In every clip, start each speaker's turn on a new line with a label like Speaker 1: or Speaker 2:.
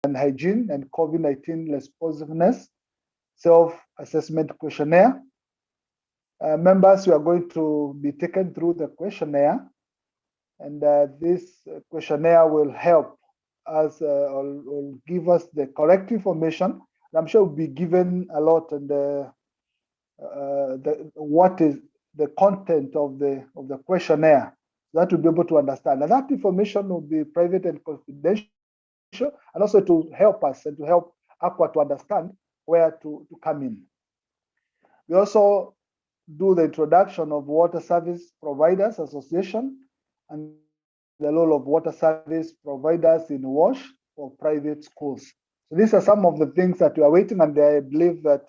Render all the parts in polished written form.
Speaker 1: and Hygiene and COVID-19 Responsiveness Self-Assessment Questionnaire. Members, you are going to be taken through the questionnaire, and this questionnaire will help us or give us the correct information. I'm sure we'll be given a lot, and what is the content of the questionnaire, that will be able to understand. And that information will be private and confidential, and also to help us and to help ACWA to understand where to come in. We also do the introduction of Water Service Providers Association and the role of water service providers in WASH for private schools. So these are some of the things that we are waiting, and I believe that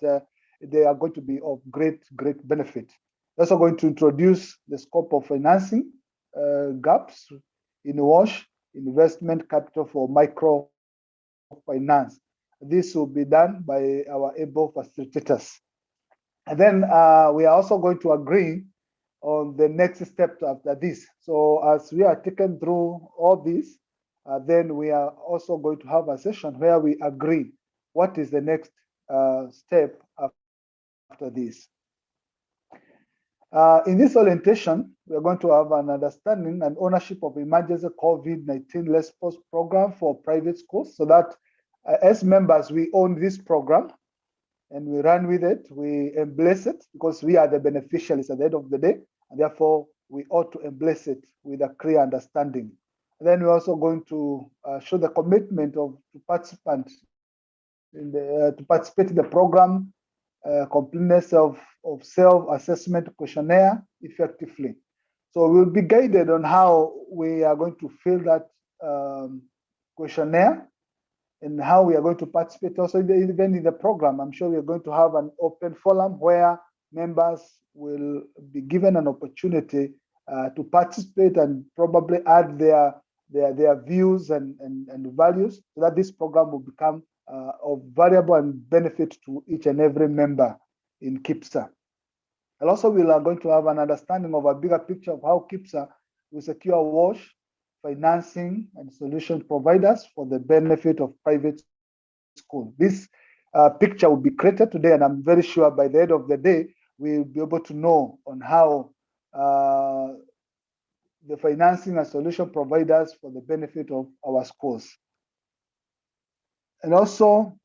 Speaker 1: they are going to be of great benefit. We're also going to introduce the scope of financing gaps in WASH, investment capital for microfinance. This will be done by our able facilitators. And then we are also going to agree on the next step after this. So as we are taken through all this, then we are also going to have a session where we agree what is the next step after this. In this orientation, we are going to have an understanding and ownership of emergency COVID-19 response program for private schools, so that as members, we own this program and we run with it, we embrace it, because we are the beneficiaries at the end of the day, and therefore we ought to embrace it with a clear understanding. And then we're also going to show the commitment of participants to participate in the program, completeness of self-assessment questionnaire effectively. So we'll be guided on how we are going to fill that questionnaire and how we are going to participate also even in the program. I'm sure we're going to have an open forum where members will be given an opportunity to participate and probably add their views and values, so that this program will become of valuable and benefit to each and every member in KIPSA. And also we are going to have an understanding of a bigger picture of how KIPSA will secure WASH financing and solution providers for the benefit of private schools. This picture will be created today, and I'm very sure by the end of the day, we'll be able to know on how the financing and solution providers for the benefit of our schools. And also,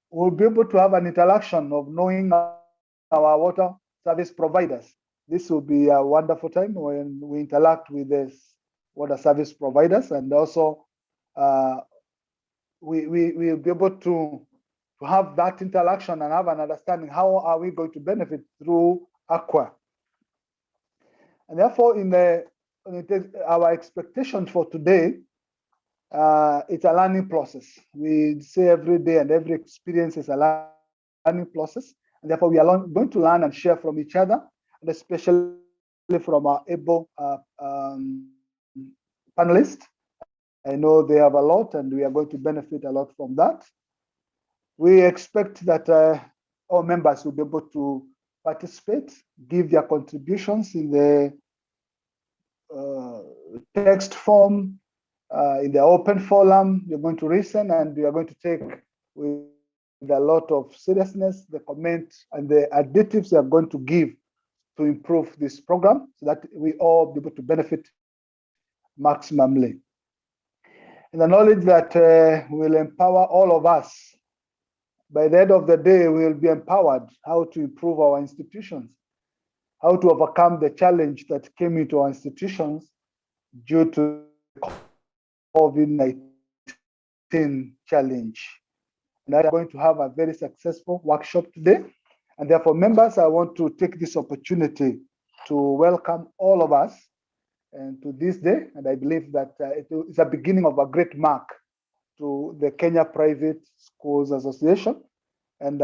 Speaker 1: we'll be able to have an interaction of knowing our water service providers. This will be a wonderful time when we interact with the water service providers, and also we will be able to have that interaction and have an understanding how are we going to benefit through ACWA. And therefore, our expectation for today, it's a learning process. We say every day and every experience is a learning process. And therefore, we are going to learn and share from each other, and especially from our able panelists. I know they have a lot, and we are going to benefit a lot from that. We expect that all members will be able to participate, give their contributions in the text form, in the open forum. You're going to listen, and we are going to take with a lot of seriousness the comments and the additives we are going to give to improve this program, so that we all be able to benefit maximally. And the knowledge that will empower all of us. By the end of the day, we will be empowered how to improve our institutions, how to overcome the challenge that came into our institutions due to COVID-19 challenge. And I'm going to have a very successful workshop today. And therefore, members, I want to take this opportunity to welcome all of us and to this day. And I believe that it's a beginning of a great mark to the Kenya Private Schools Association. And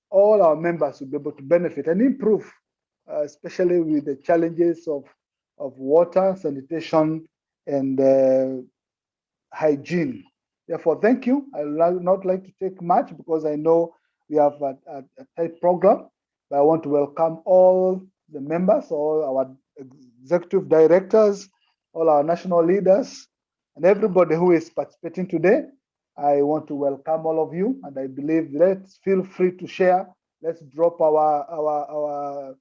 Speaker 1: all our members will be able to benefit and improve, especially with the challenges of water, sanitation, and hygiene. Therefore, thank you. I would not like to take much because I know we have a tight program, but I want to welcome all the members, all our executive directors, all our national leaders, and everybody who is participating today. I want to welcome all of you, and I believe let's feel free to share. Let's drop our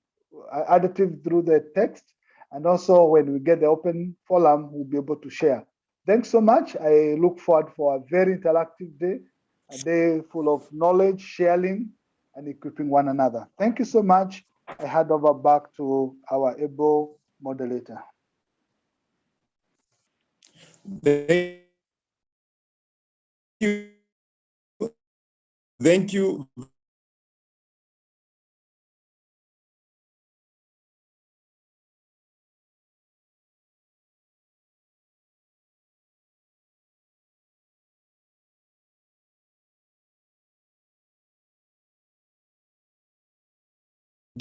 Speaker 1: additive through the text, and also when we get the open forum, we'll be able to share. Thanks so much. I look forward for a very interactive day, a day full of knowledge, sharing, and equipping one another. Thank you so much. I hand over back to our able moderator.
Speaker 2: Thank you.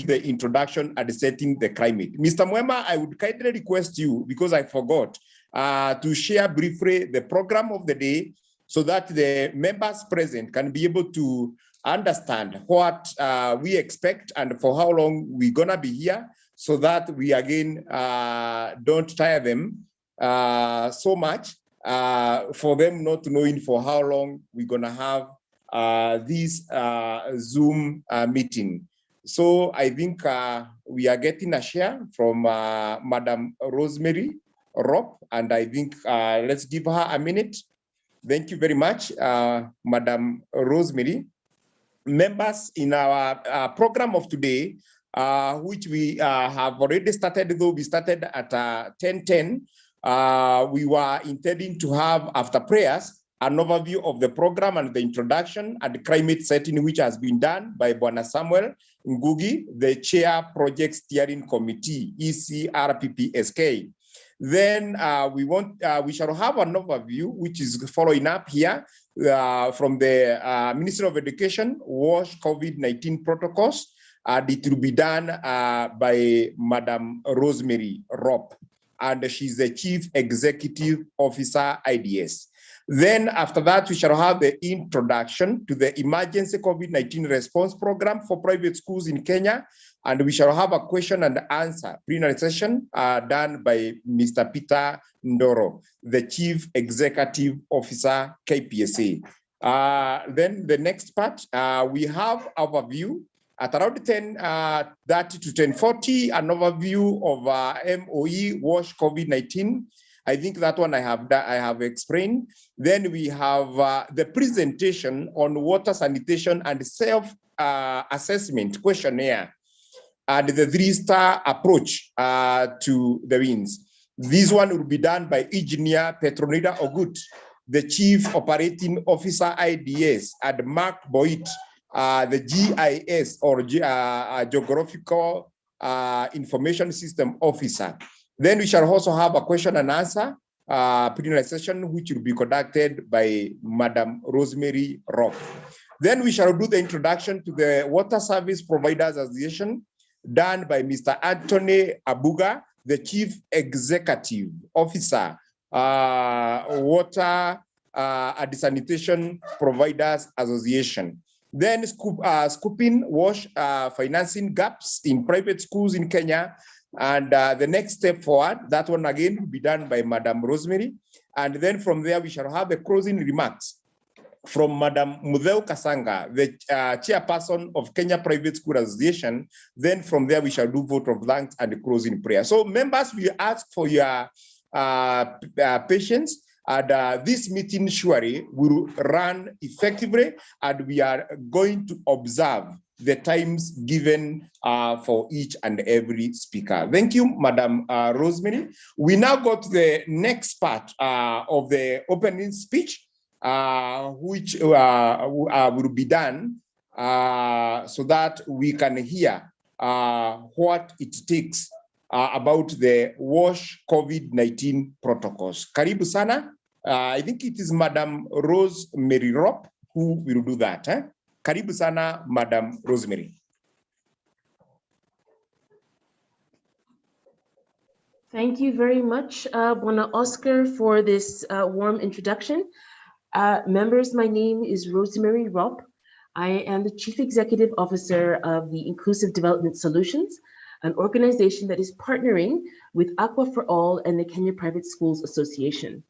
Speaker 2: The introduction and setting the climate. Mr. Mwema, I would kindly request you, because I forgot, to share briefly the program of the day so that the members present can be able to understand what we expect and for how long we're gonna be here, so that we again don't tire them so much for them not knowing for how long we're gonna have this Zoom meeting. So I think we are getting a share from Madam Rosemary Ropp, and I think let's give her a minute. Thank you very much, Madam Rosemary. Members, in our program of today, which we have already started, though we started at 10:10, we were intending to have, after prayers, an overview of the program and the introduction and the climate setting, which has been done by Bwana Samuel Ngugi, the Chair Project Steering Committee, ECRPPSK. Then we shall have an overview, which is following up here from the Ministry of Education, WASH COVID-19 protocols. It will be done by Madam Rosemary Ropp, and she's the Chief Executive Officer, IDS. Then after that, we shall have the introduction to the emergency COVID-19 response program for private schools in Kenya. And we shall have a question and answer plenary session done by Mr. Peter Ndoro, the Chief Executive Officer, KPSA. Then the next part, we have overview at around 10:30 to 10:40, an overview of MOE WASH COVID-19. I think that one I have explained. Then we have the presentation on water sanitation and self-assessment questionnaire and the 3-star approach to the winds. This one will be done by Engineer Petronida Ogut, the Chief Operating Officer, IDS, and Mark Boyd, the GIS or Geographical Information System Officer. Then we shall also have a question and answer plenary session, which will be conducted by Madam Rosemary Ropp. Then we shall do the introduction to the Water Service Providers Association, done by Mr. Anthony Abuga, the Chief Executive Officer, Water and Sanitation Providers Association. Then scooping WASH financing gaps in private schools in Kenya. And the next step forward, that one again will be done by Madam Rosemary. And then from there, we shall have the closing remarks from Madam Mudheu Kasanga, the chairperson of Kenya Private School Association. Then from there, we shall do vote of thanks and the closing prayer. So members, we ask for your patience. And this meeting surely will run effectively, and we are going to observe the times given for each and every speaker. Thank you, Madam Rosemary. We now go to the next part of the opening speech, which will be done so that we can hear what it takes about the WASH COVID-19 protocols. Karibu sana. I think it is Madam Rosemary Ropp who will do that. Karibu sana, Madam Rosemary.
Speaker 3: Thank you very much, Bwana Oscar, for this warm introduction. Members, my name is Rosemary Ropp. I am the Chief Executive Officer of the Inclusive Development Solutions, an organization that is partnering with Aqua for All and the Kenya Private Schools Association.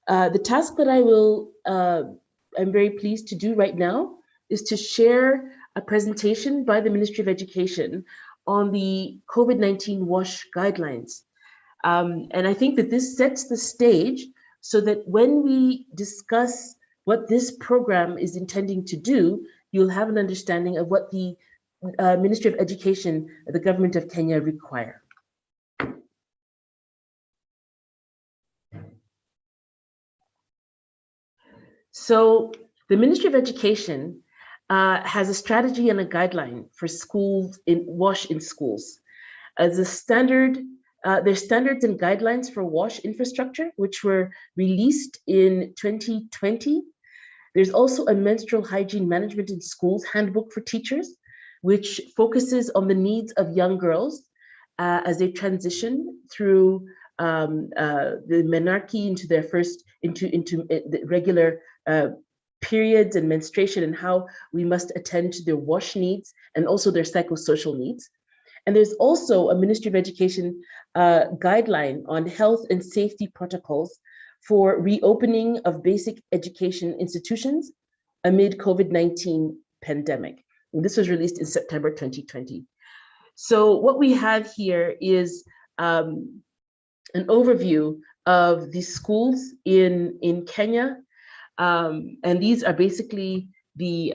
Speaker 3: The task that I will I'm very pleased to do right now is to share a presentation by the Ministry of Education on the COVID-19 WASH guidelines. And I think that this sets the stage so that when we discuss what this program is intending to do, you'll have an understanding of what the Ministry of Education, the government of Kenya require. So the Ministry of Education has a strategy and a guideline for schools in WASH in schools. As a standard, there's standards and guidelines for WASH infrastructure, which were released in 2020. There's also a menstrual hygiene management in schools handbook for teachers, which focuses on the needs of young girls as they transition through the menarche into their into the regular periods and menstruation, and how we must attend to their WASH needs and also their psychosocial needs. And there's also a Ministry of Education guideline on health and safety protocols for reopening of basic education institutions amid COVID-19 pandemic. And this was released in September 2020. So what we have here is an overview of the schools in Kenya. And these are basically the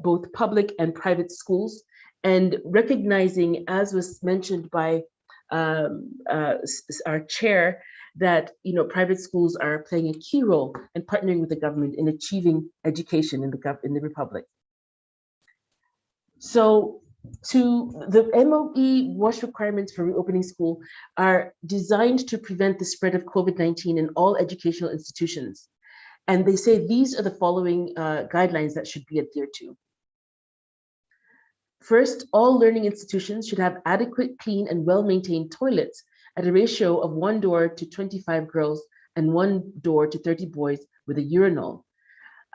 Speaker 3: both public and private schools, and recognizing, as was mentioned by our chair, that private schools are playing a key role in partnering with the government in achieving education in the Republic. So the MOE WASH requirements for reopening school are designed to prevent the spread of COVID-19 in all educational institutions. And they say these are the following guidelines that should be adhered to. First, all learning institutions should have adequate, clean, and well-maintained toilets at a ratio of 1 door to 25 girls and 1 door to 30 boys with a urinal.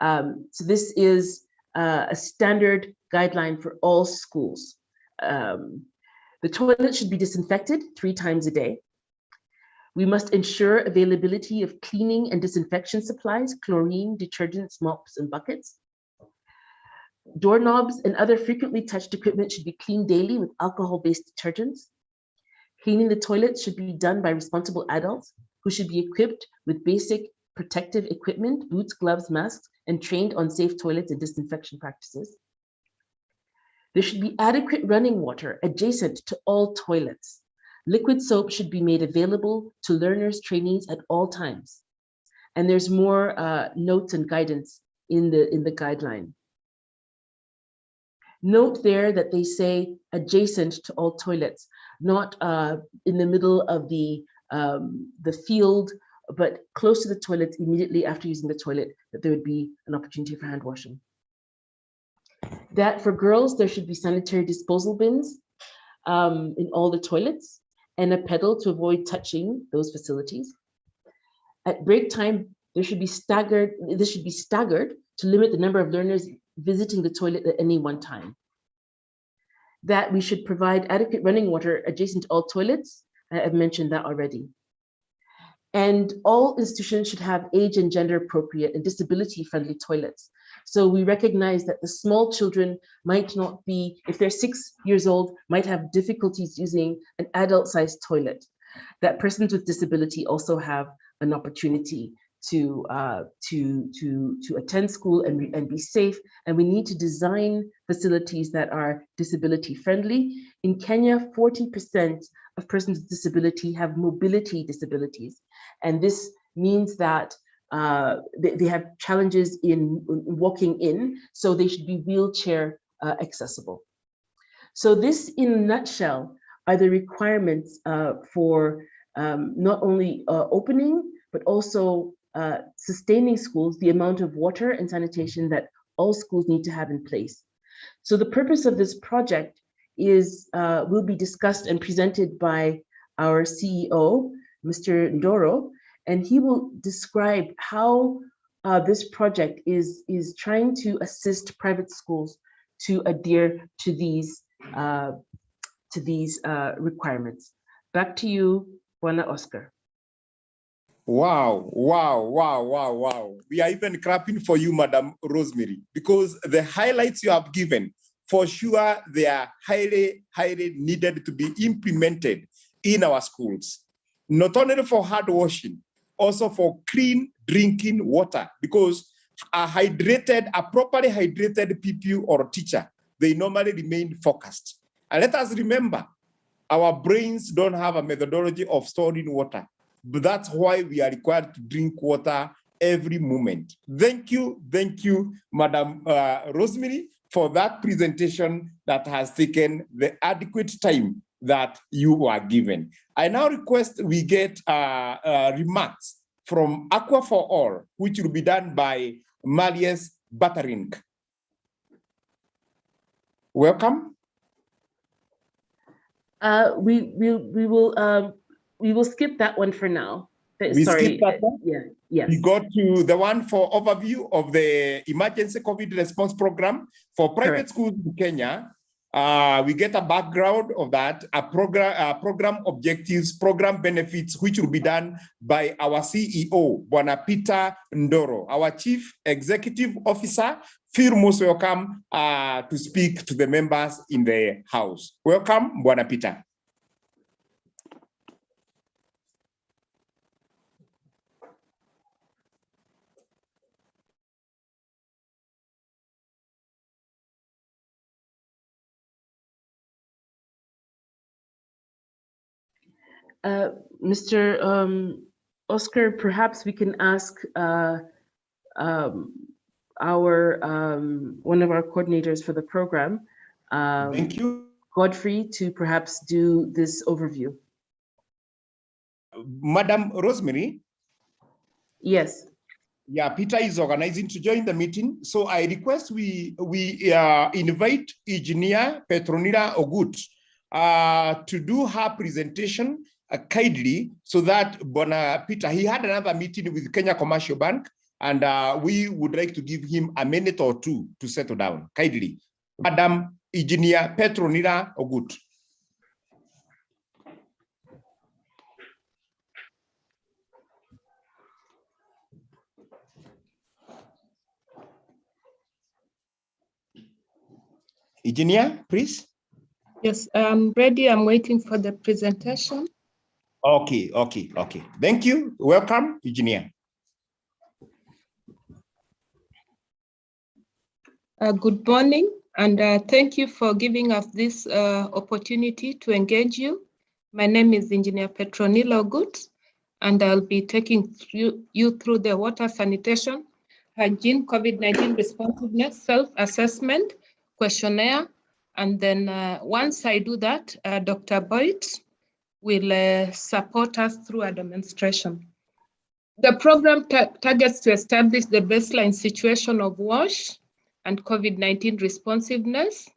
Speaker 3: So this is a standard guideline for all schools. The toilet should be disinfected 3 times a day. We must ensure availability of cleaning and disinfection supplies, chlorine, detergents, mops, and buckets. Doorknobs and other frequently touched equipment should be cleaned daily with alcohol-based detergents. Cleaning the toilets should be done by responsible adults who should be equipped with basic protective equipment, boots, gloves, masks, and trained on safe toilets and disinfection practices. There should be adequate running water adjacent to all toilets. Liquid soap should be made available to learners, trainees at all times. And there's more notes and guidance in the guideline. Note there that they say adjacent to all toilets, not in the middle of the field, but close to the toilet immediately after using the toilet, that there would be an opportunity for hand washing. That for girls, there should be sanitary disposal bins in all the toilets, and a pedal to avoid touching those facilities. At break time, this should be staggered to limit the number of learners visiting the toilet at any one time. That we should provide adequate running water adjacent to all toilets. I've mentioned that already. And all institutions should have age and gender appropriate and disability friendly toilets. So we recognize that the small children might not be, if they're 6 years old, might have difficulties using an adult-sized toilet. That persons with disability also have an opportunity to attend school and be safe. And we need to design facilities that are disability friendly. In Kenya, 40% of persons with disability have mobility disabilities. And this means that they have challenges in walking in, so they should be wheelchair accessible. So this, in a nutshell, are the requirements for not only opening, but also sustaining schools, the amount of water and sanitation that all schools need to have in place. So the purpose of this project is will be discussed and presented by our CEO, Mr. Ndoro, and he will describe how this project is trying to assist private schools to adhere to these requirements. Back to you, Bwana Oscar.
Speaker 2: Wow, wow, wow, wow, wow. We are even clapping for you, Madam Rosemary, because the highlights you have given, for sure, they are highly, highly needed to be implemented in our schools. Not only for hand washing, also for clean drinking water, because a properly hydrated pupil or teacher, they normally remain focused. And let us remember, our brains don't have a methodology of storing water. But that's why we are required to drink water every moment. Thank you, Madam Rosemary, for that presentation that has taken the adequate time that you were given. I now request we get remarks from Aqua for All, which will be done by Marius Batterink. Welcome.
Speaker 3: We will skip that one for now.
Speaker 2: We skip that one?
Speaker 3: Yeah, yes.
Speaker 2: We go to the one for overview of the emergency COVID response program for private schools in Kenya. We get a background of that, a program objectives, program benefits, which will be done by our CEO, Bwana Peter Ndoro. Our Chief Executive Officer, feel most welcome to speak to the members in the House. Welcome, Bwana Peter.
Speaker 3: Mr. Oscar, perhaps we can ask one of our coordinators for the program,
Speaker 2: thank you,
Speaker 3: Godfrey, to perhaps do this overview.
Speaker 2: Madam Rosemary?
Speaker 3: Yes.
Speaker 2: Yeah, Peter is organizing to join the meeting. So I request we invite Engineer Petronila Ogut to do her presentation kindly, so that Peter, he had another meeting with Kenya Commercial Bank, and we would like to give him a minute or two to settle down. Kindly, Madam Engineer Petronila Ogut. Engineer, please.
Speaker 4: Yes, I'm ready. I'm waiting for the presentation.
Speaker 2: Okay. Thank you. Welcome, Engineer.
Speaker 4: Good morning, and thank you for giving us this opportunity to engage you. My name is Engineer Petronila Ogut, and I'll be taking you through the water sanitation, hygiene, COVID-19 responsiveness, self-assessment, questionnaire, and then once I do that, Dr. Boyd will support us through a demonstration. The program targets to establish the baseline situation of WASH and COVID-19 responsiveness.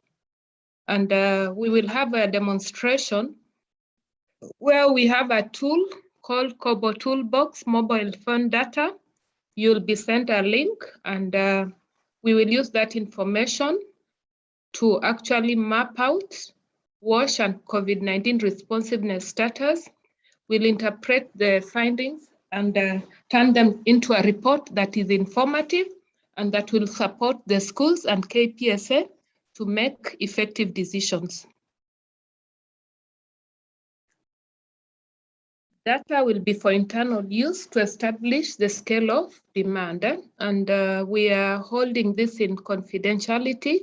Speaker 4: And we will have a demonstration where we have a tool called Kobo Toolbox Mobile Phone Data. You'll be sent a link, and we will use that information to actually map out WASH and COVID-19 responsiveness status. We'll interpret the findings and turn them into a report that is informative and that will support the schools and KPSA to make effective decisions. Data will be for internal use to establish the scale of demand, and we are holding this in confidentiality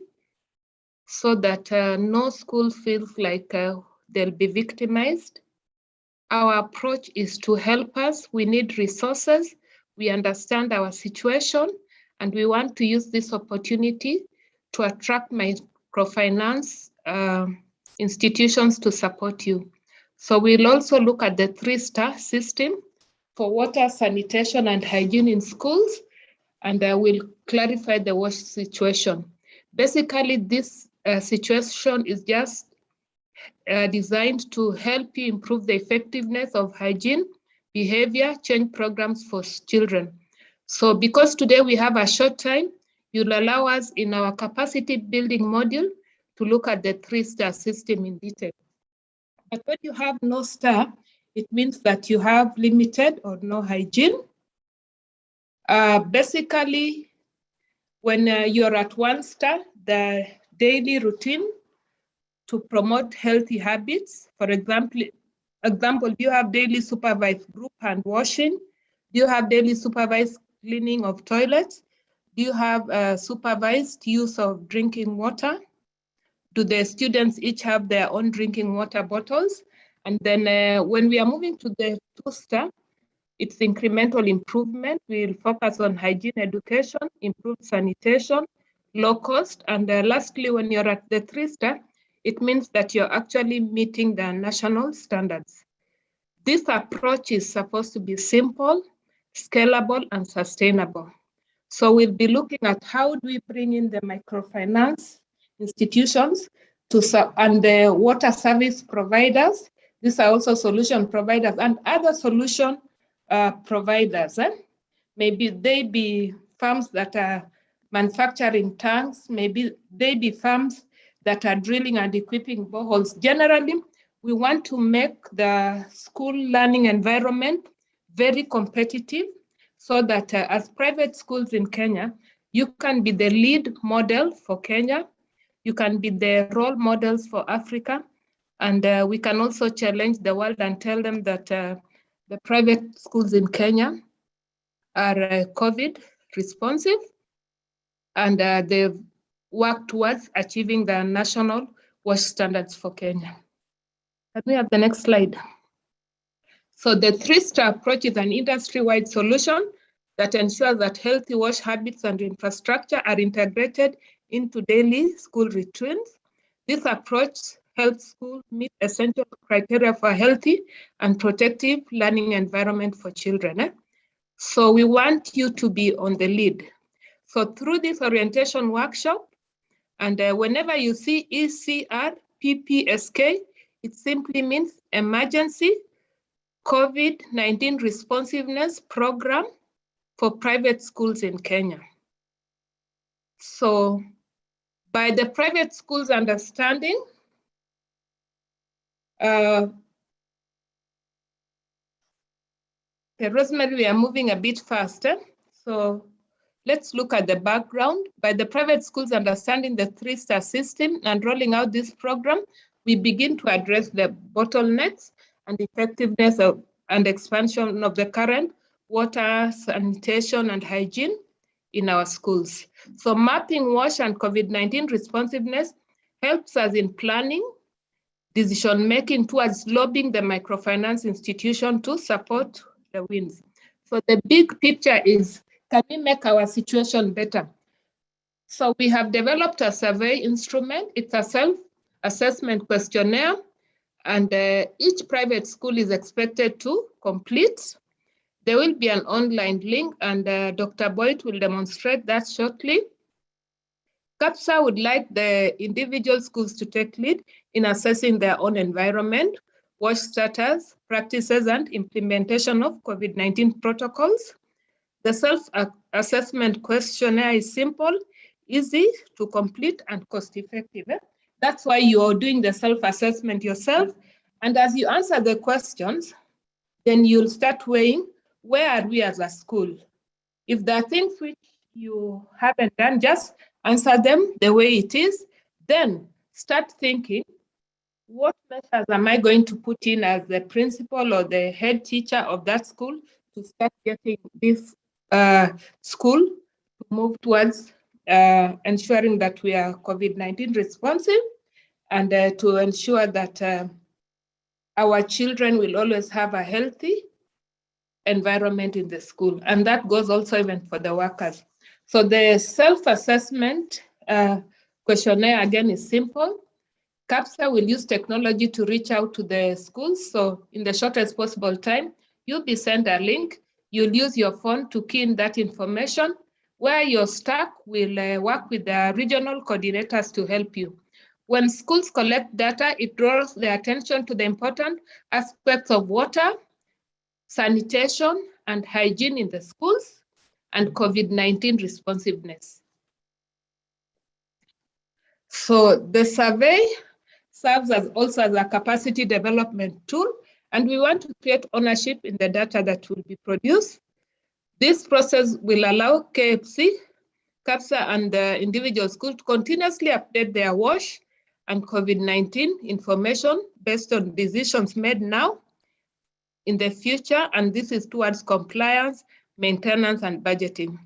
Speaker 4: so that no school feels like they'll be victimized. Our approach is to help us. We need resources. We understand our situation, and we want to use this opportunity to attract microfinance institutions to support you. So we'll also look at the 3-star system for water, sanitation, and hygiene in schools, and we'll clarify the WASH situation. Basically, this situation is just designed to help you improve the effectiveness of hygiene, behavior, change programs for children. So because today we have a short time, you'll allow us in our capacity building module to look at the 3-star system in detail. But when you have no star, it means that you have limited or no hygiene. Basically, when you're at 1 star, the daily routine to promote healthy habits, for example, do you have daily supervised group hand washing? Do you have daily supervised cleaning of toilets? Do you have supervised use of drinking water? Do the students each have their own drinking water bottles? And then when we are moving to the 2 star, it's incremental improvement. We'll focus on hygiene education, improved sanitation, low cost. And lastly, when you're at the 3 star, it means that you're actually meeting the national standards. This approach is supposed to be simple, scalable, and sustainable. So we'll be looking at how do we bring in the microfinance institutions and the water service providers. These are also solution providers and other solution providers. Maybe they be farms that are manufacturing tanks, maybe they be farms that are drilling and equipping boreholes. Generally, we want to make the school learning environment very competitive so that as private schools in Kenya, you can be the lead model for Kenya, you can be the role models for Africa, and we can also challenge the world and tell them that the private schools in Kenya are COVID responsive, and they've worked towards achieving the national WASH standards for Kenya. Can we have the next slide? So the 3-star approach is an industry-wide solution that ensures that healthy WASH habits and infrastructure are integrated into daily school routines. This approach helps schools meet essential criteria for healthy and protective learning environment for children. So we want you to be on the lead. So through this orientation workshop, and whenever you see ECR PPSK, it simply means Emergency COVID-19 Responsiveness Program for private schools in Kenya. So by the private schools understanding, Rosemary, we are moving a bit faster. So let's look at the background. By the private schools understanding the 3-star system and rolling out this program, we begin to address the bottlenecks and effectiveness of and expansion of the current water, sanitation, and hygiene in our schools. So mapping WASH and COVID-19 responsiveness helps us in planning, decision-making towards lobbying the microfinance institution to support the wins. So the big picture is, can we make our situation better? So we have developed a survey instrument. It's a self-assessment questionnaire, and each private school is expected to complete. There will be an online link, and Dr. Boyd will demonstrate that shortly. CAPSA would like the individual schools to take lead in assessing their own environment, WASH status, practices, and implementation of COVID-19 protocols. The self-assessment questionnaire is simple, easy to complete, and cost-effective. That's why you're doing the self-assessment yourself. And as you answer the questions, then you'll start weighing, where are we as a school? If there are things which you haven't done, just answer them the way it is. Then start thinking, what measures am I going to put in as the principal or the head teacher of that school to start getting this school to move towards ensuring that we are COVID-19 responsive, and to ensure that our children will always have a healthy environment in the school. And that goes also even for the workers. So the self-assessment questionnaire, again, is simple. CAPSA will use technology to reach out to the schools. So in the shortest possible time, you'll be sent a link. You'll use your phone to key in that information. Where you're stuck, we'll work with the regional coordinators to help you. When schools collect data, it draws their attention to the important aspects of water, sanitation, and hygiene in the schools, and COVID-19 responsiveness. So the survey serves also as a capacity development tool, And we want to create ownership in the data that will be produced. This process will allow KFC, CAPSA, and the individual schools to continuously update their WASH and COVID-19 information based on decisions made now in the future, and this is towards compliance, maintenance, and budgeting.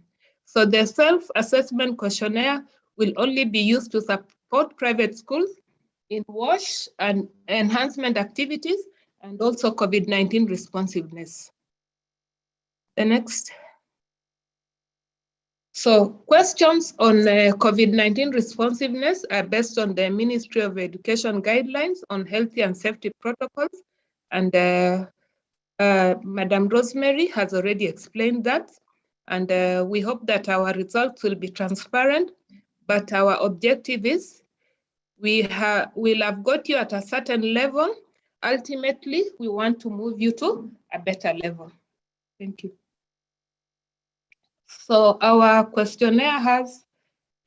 Speaker 4: So the self-assessment questionnaire will only be used to support private schools in WASH and enhancement activities, and also COVID-19 responsiveness. The next. So questions on COVID-19 responsiveness are based on the Ministry of Education guidelines on healthy and safety protocols. And Madam Rosemary has already explained that. And we hope that our results will be transparent, but our objective is we'll have got you at a certain level. Ultimately, we want to move you to a better level. Thank you. So our questionnaire has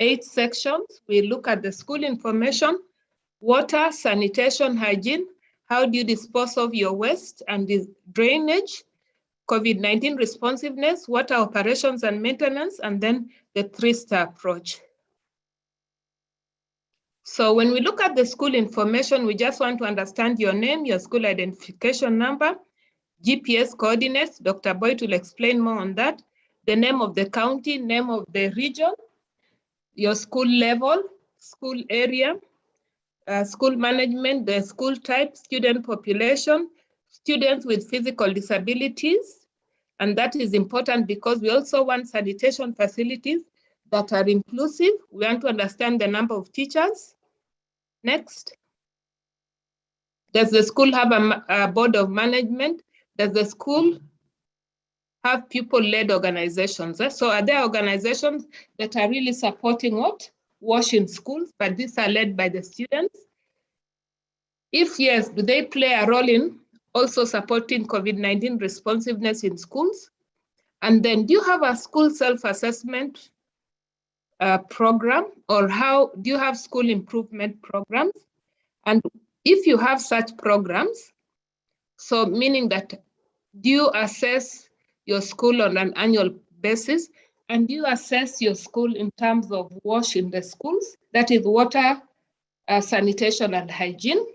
Speaker 4: 8 sections. We look at the school information, water, sanitation, hygiene, how do you dispose of your waste and the drainage, COVID-19 responsiveness, water operations and maintenance, and then the 3-star approach. So when we look at the school information, we just want to understand your name, your school identification number, GPS coordinates. Dr. Boyd will explain more on that. The name of the county, name of the region, your school level, school area, school management, the school type, student population, students with physical disabilities. And that is important because we also want sanitation facilities that are inclusive. We want to understand the number of teachers. Next. Does the school have a board of management? Does the school have pupil-led organizations? So are there organizations that are really supporting what? WASH in schools, but these are led by the students? If yes, do they play a role in also supporting COVID-19 responsiveness in schools? And then do you have a school self-assessment program, or how do you have school improvement programs? And if you have such programs, so meaning that do you assess your school on an annual basis, and do you assess your school in terms of WASH in the schools? That is water, sanitation, and hygiene.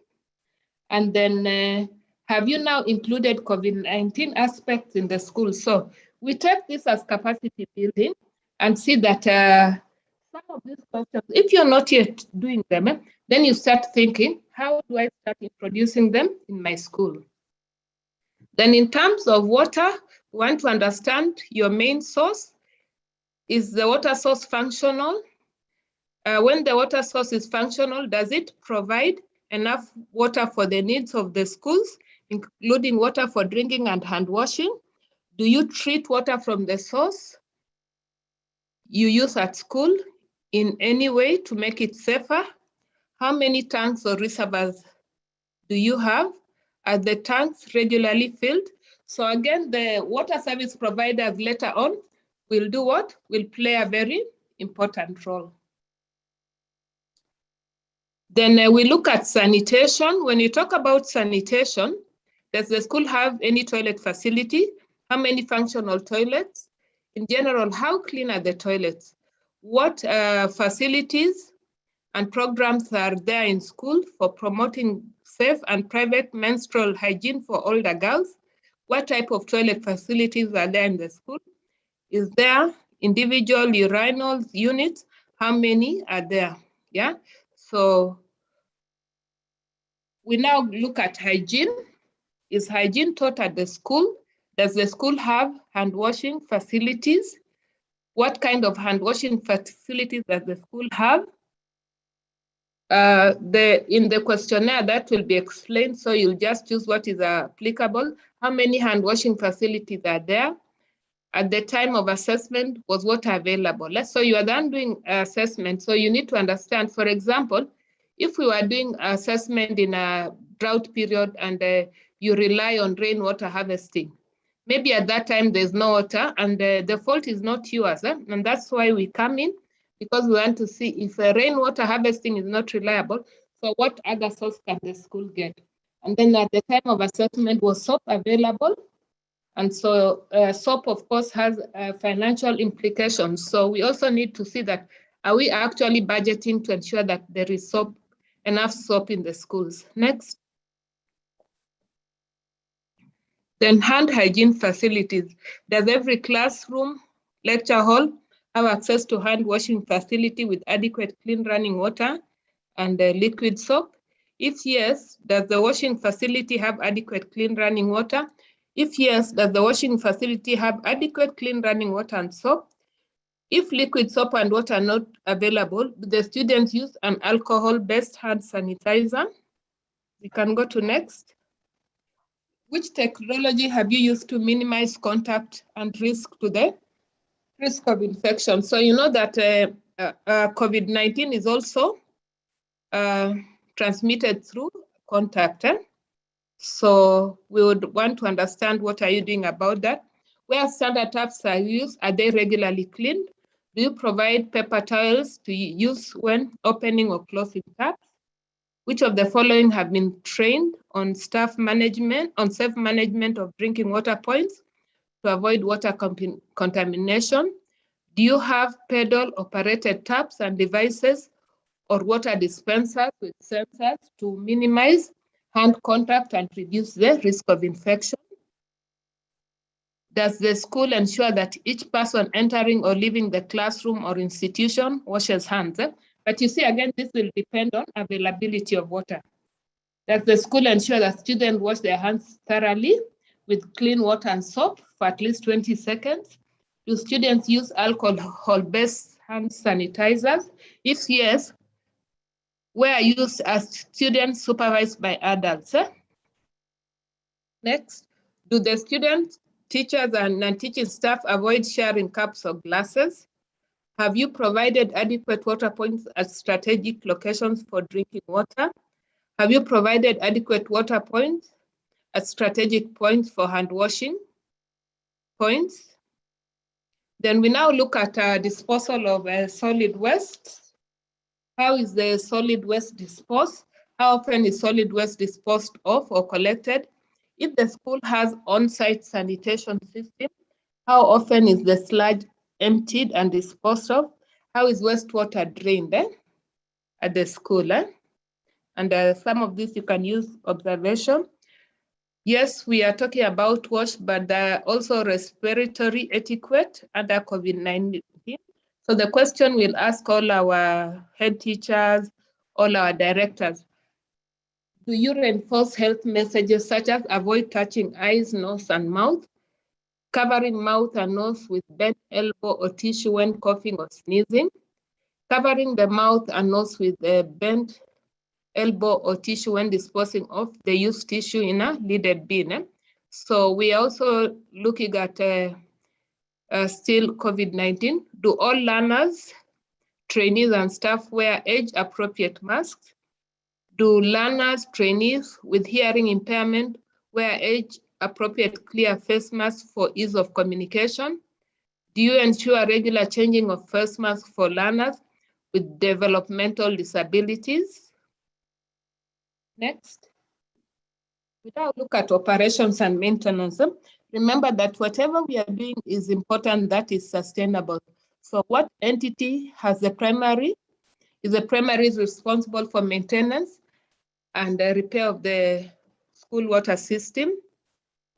Speaker 4: And then have you now included COVID-19 aspects in the school? So we take this as capacity building and see that some of these questions, if you're not yet doing them, then you start thinking, how do I start introducing them in my school? Then in terms of water, we want to understand your main source. Is the water source functional? When the water source is functional, does it provide enough water for the needs of the schools, including water for drinking and hand washing? Do you treat water from the source you use at school in any way to make it safer? How many tanks or reservoirs do you have? Are the tanks regularly filled? So again, the water service providers later on will do what? Will play a very important role. Then we look at sanitation. When you talk about sanitation, does the school have any toilet facility? How many functional toilets? In general, how clean are the toilets? What facilities and programs are there in school for promoting safe and private menstrual hygiene for older girls? What type of toilet facilities are there in the school? Is there individual urinals units? How many are there? Yeah. So we now look at hygiene. Is hygiene taught at the school? Does the school have hand washing facilities? What kind of hand washing facilities does the school have? In the questionnaire that will be explained, so you'll just choose what is applicable. How many hand washing facilities are there? At the time of assessment, was water available? So you are then doing assessment, so you need to understand, for example, if we were doing assessment in a drought period and you rely on rainwater harvesting, maybe at that time there's no water and the fault is not yours, and that's why we come in, because we want to see if rainwater harvesting is not reliable, so what other source can the school get? And then at the time of assessment, was soap available? And so soap, of course, has financial implications. So we also need to see that, are we actually budgeting to ensure that there is enough soap in the schools? Next. Then hand hygiene facilities. Does every classroom, lecture hall have access to hand washing facility with adequate clean running water and liquid soap? If yes, does the washing facility have adequate clean running water? If yes, does the washing facility have adequate clean running water and soap? If liquid soap and water are not available, do the students use an alcohol-based hand sanitizer? We can go to next. Which technology have you used to minimize contact and risk of infection? So you know that COVID-19 is also transmitted through contact. So we would want to understand, what are you doing about that? Where standard taps are used, are they regularly cleaned? Do you provide paper towels to use when opening or closing taps? Which of the following have been trained on safe management of drinking water points to avoid water contamination? Do you have pedal operated taps and devices or water dispensers with sensors to minimize hand contact and reduce the risk of infection? Does the school ensure that each person entering or leaving the classroom or institution washes hands? But you see, again, this will depend on availability of water. Does the school ensure that students wash their hands thoroughly with clean water and soap for at least 20 seconds? Do students use alcohol-based hand sanitizers? If yes, where used as students supervised by adults? Next, do the students, teachers, and non-teaching staff avoid sharing cups or glasses? Have you provided adequate water points at strategic locations for drinking water? Have you provided adequate water points at strategic points for hand washing points? Then we now look at disposal of solid waste. How is the solid waste disposed? How often is solid waste disposed of or collected? If the school has on-site sanitation system, how often is the sludge emptied and disposed of? How is wastewater drained at the school? And some of this you can use observation. Yes, we are talking about wash, but there are also respiratory etiquette under COVID-19. So the question we'll ask all our head teachers, all our directors: do you reinforce health messages such as avoid touching eyes, nose, and mouth, covering mouth and nose with bent elbow or tissue when coughing or sneezing, covering the mouth and nose with a bent elbow or tissue when disposing of the used tissue in a lidded bin? So we are also looking at still COVID-19. Do all learners, trainees, and staff wear age-appropriate masks? Do learners, trainees with hearing impairment wear age-appropriate clear face masks for ease of communication? Do you ensure regular changing of face masks for learners with developmental disabilities? Next. We now look at operations and maintenance. Remember that whatever we are doing is important that is sustainable. So what entity is the primary responsible for maintenance and the repair of the school water system?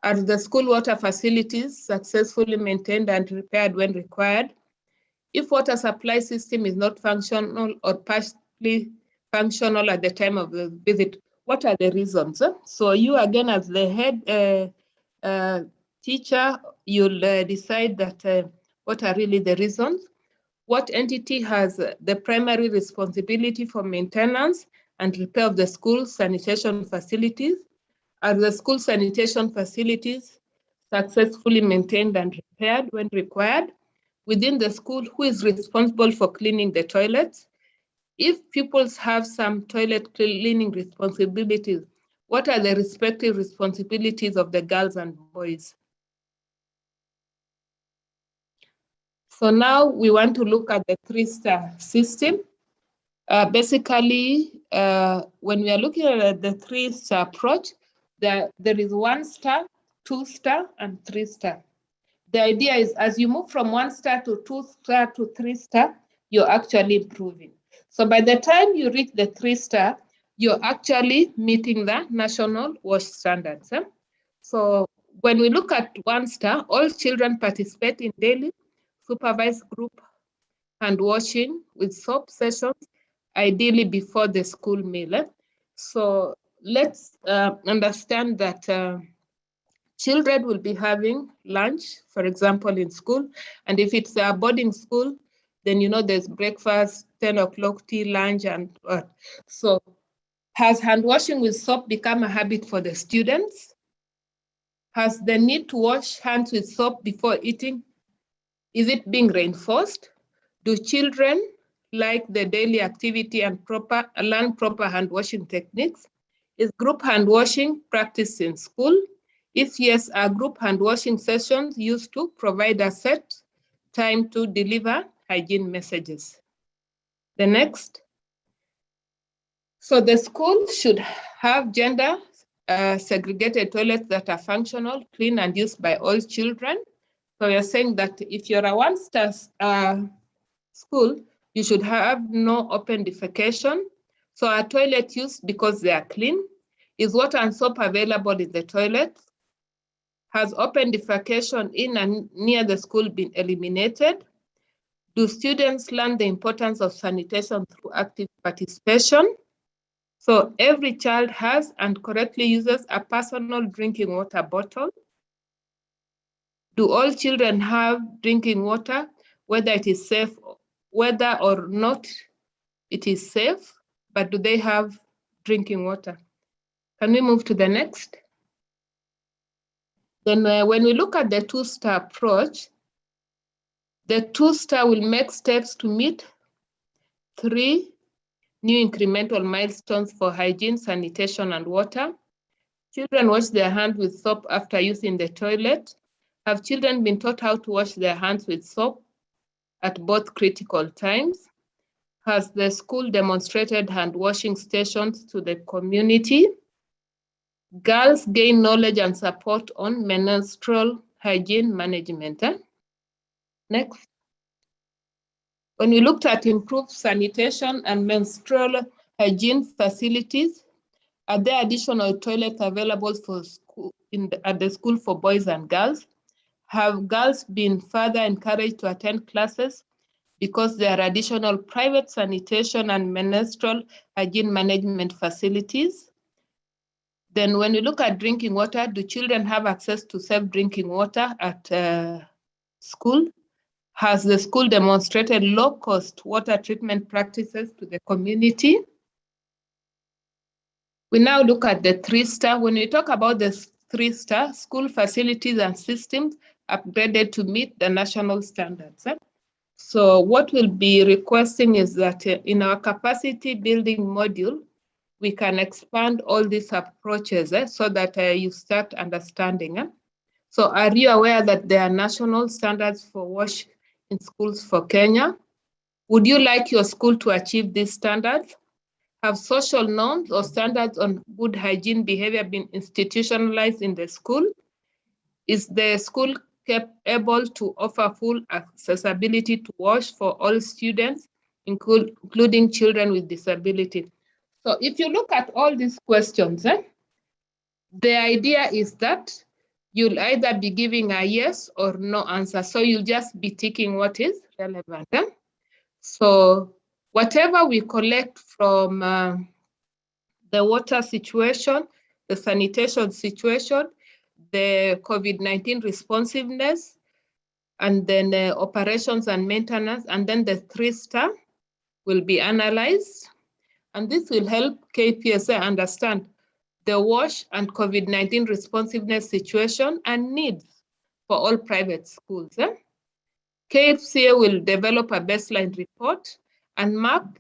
Speaker 4: Are the school water facilities successfully maintained and repaired when required? If water supply system is not functional or partially functional at the time of the visit, what are the reasons? So you, again, as the head teacher, you'll decide that what are really the reasons. What entity has the primary responsibility for maintenance and repair of the school sanitation facilities? Are the school sanitation facilities successfully maintained and repaired when required? Within the school, who is responsible for cleaning the toilets? If pupils have some toilet cleaning responsibilities, what are the respective responsibilities of the girls and boys? So now we want to look at the 3-star system. Basically, when we are looking at the 3-star approach, there is 1-star, 2-star, and 3-star. The idea is as you move from 1-star to 2-star to 3-star, you're actually improving. So by the time you reach the 3-star, you're actually meeting the national WASH standards. So when we look at 1-star, all children participate in daily supervised group hand washing with soap sessions, ideally before the school meal. So let's understand that children will be having lunch, for example, in school. And if it's a boarding school, then you know there's breakfast, 10 o'clock tea, lunch, and so has hand washing with soap become a habit for the students? Has the need to wash hands with soap before eating, is it being reinforced? Do children like the daily activity and learn proper hand washing techniques? Is group hand washing practiced in school? If yes, are group hand washing sessions used to provide a set time to deliver hygiene messages? The next. So the school should have gender segregated toilets that are functional, clean, and used by all children. So you're saying that if you're a 1-star school, you should have no open defecation. So are toilet used because they are clean? Is water and soap available in the toilets? Has open defecation in and near the school been eliminated? Do students learn the importance of sanitation through active participation? So every child has and correctly uses a personal drinking water bottle. Do all children have drinking water, whether it is safe, whether or not it is safe, but do they have drinking water? Can we move to the next? Then when we look at the 2-star approach, the 2-star will make steps to meet 3 new incremental milestones for hygiene, sanitation, and water. Children wash their hands with soap after using the toilet. Have children been taught how to wash their hands with soap at both critical times? Has the school demonstrated hand washing stations to the community? Girls gain knowledge and support on menstrual hygiene management. Next. When we looked at improved sanitation and menstrual hygiene facilities, are there additional toilets available for school at the school for boys and girls? Have girls been further encouraged to attend classes because there are additional private sanitation and menstrual hygiene management facilities? Then when we look at drinking water, do children have access to safe drinking water at school? Has the school demonstrated low-cost water treatment practices to the community? We now look at the 3-star. When we talk about the 3-star, school facilities and systems upgraded to meet the national standards. So what we'll be requesting is that in our capacity building module, we can expand all these approaches so that you start understanding. So are you aware that there are national standards for WASH in schools for Kenya? Would you like your school to achieve these standards? Have social norms or standards on good hygiene behavior been institutionalized in the school? Is the school able to offer full accessibility to WASH for all students, including children with disability? So if you look at all these questions, the idea is that you'll either be giving a yes or no answer. So you'll just be ticking what is relevant. So whatever we collect from the water situation, the sanitation situation, the COVID-19 responsiveness, and then operations and maintenance, and then the 3-star will be analyzed. And this will help KPSA understand the WASH and COVID-19 responsiveness situation and needs for all private schools. KPSA will develop a baseline report and map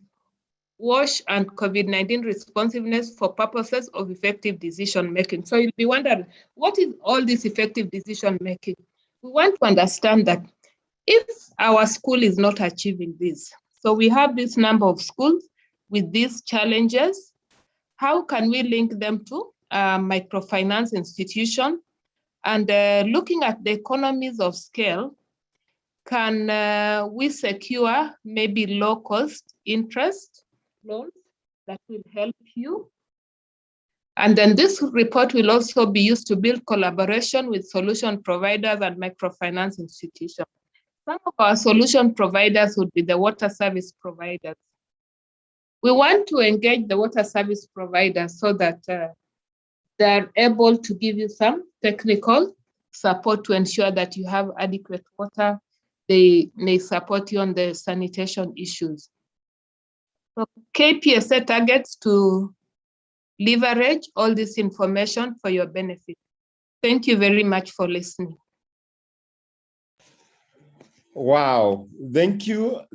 Speaker 4: WASH and COVID-19 responsiveness for purposes of effective decision making. So you'll be wondering, what is all this effective decision making? We want to understand that if our school is not achieving this, so we have this number of schools, with these challenges, how can we link them to microfinance institution? And looking at the economies of scale, can we secure maybe low-cost interest loans that will help you? And then this report will also be used to build collaboration with solution providers and microfinance institutions. Some of our solution providers would be the water service providers. We want to engage the water service providers so that they're able to give you some technical support to ensure that you have adequate water. They may support you on the sanitation issues. So KPSA targets to leverage all this information for your benefit. Thank you very much for listening.
Speaker 2: Wow, thank you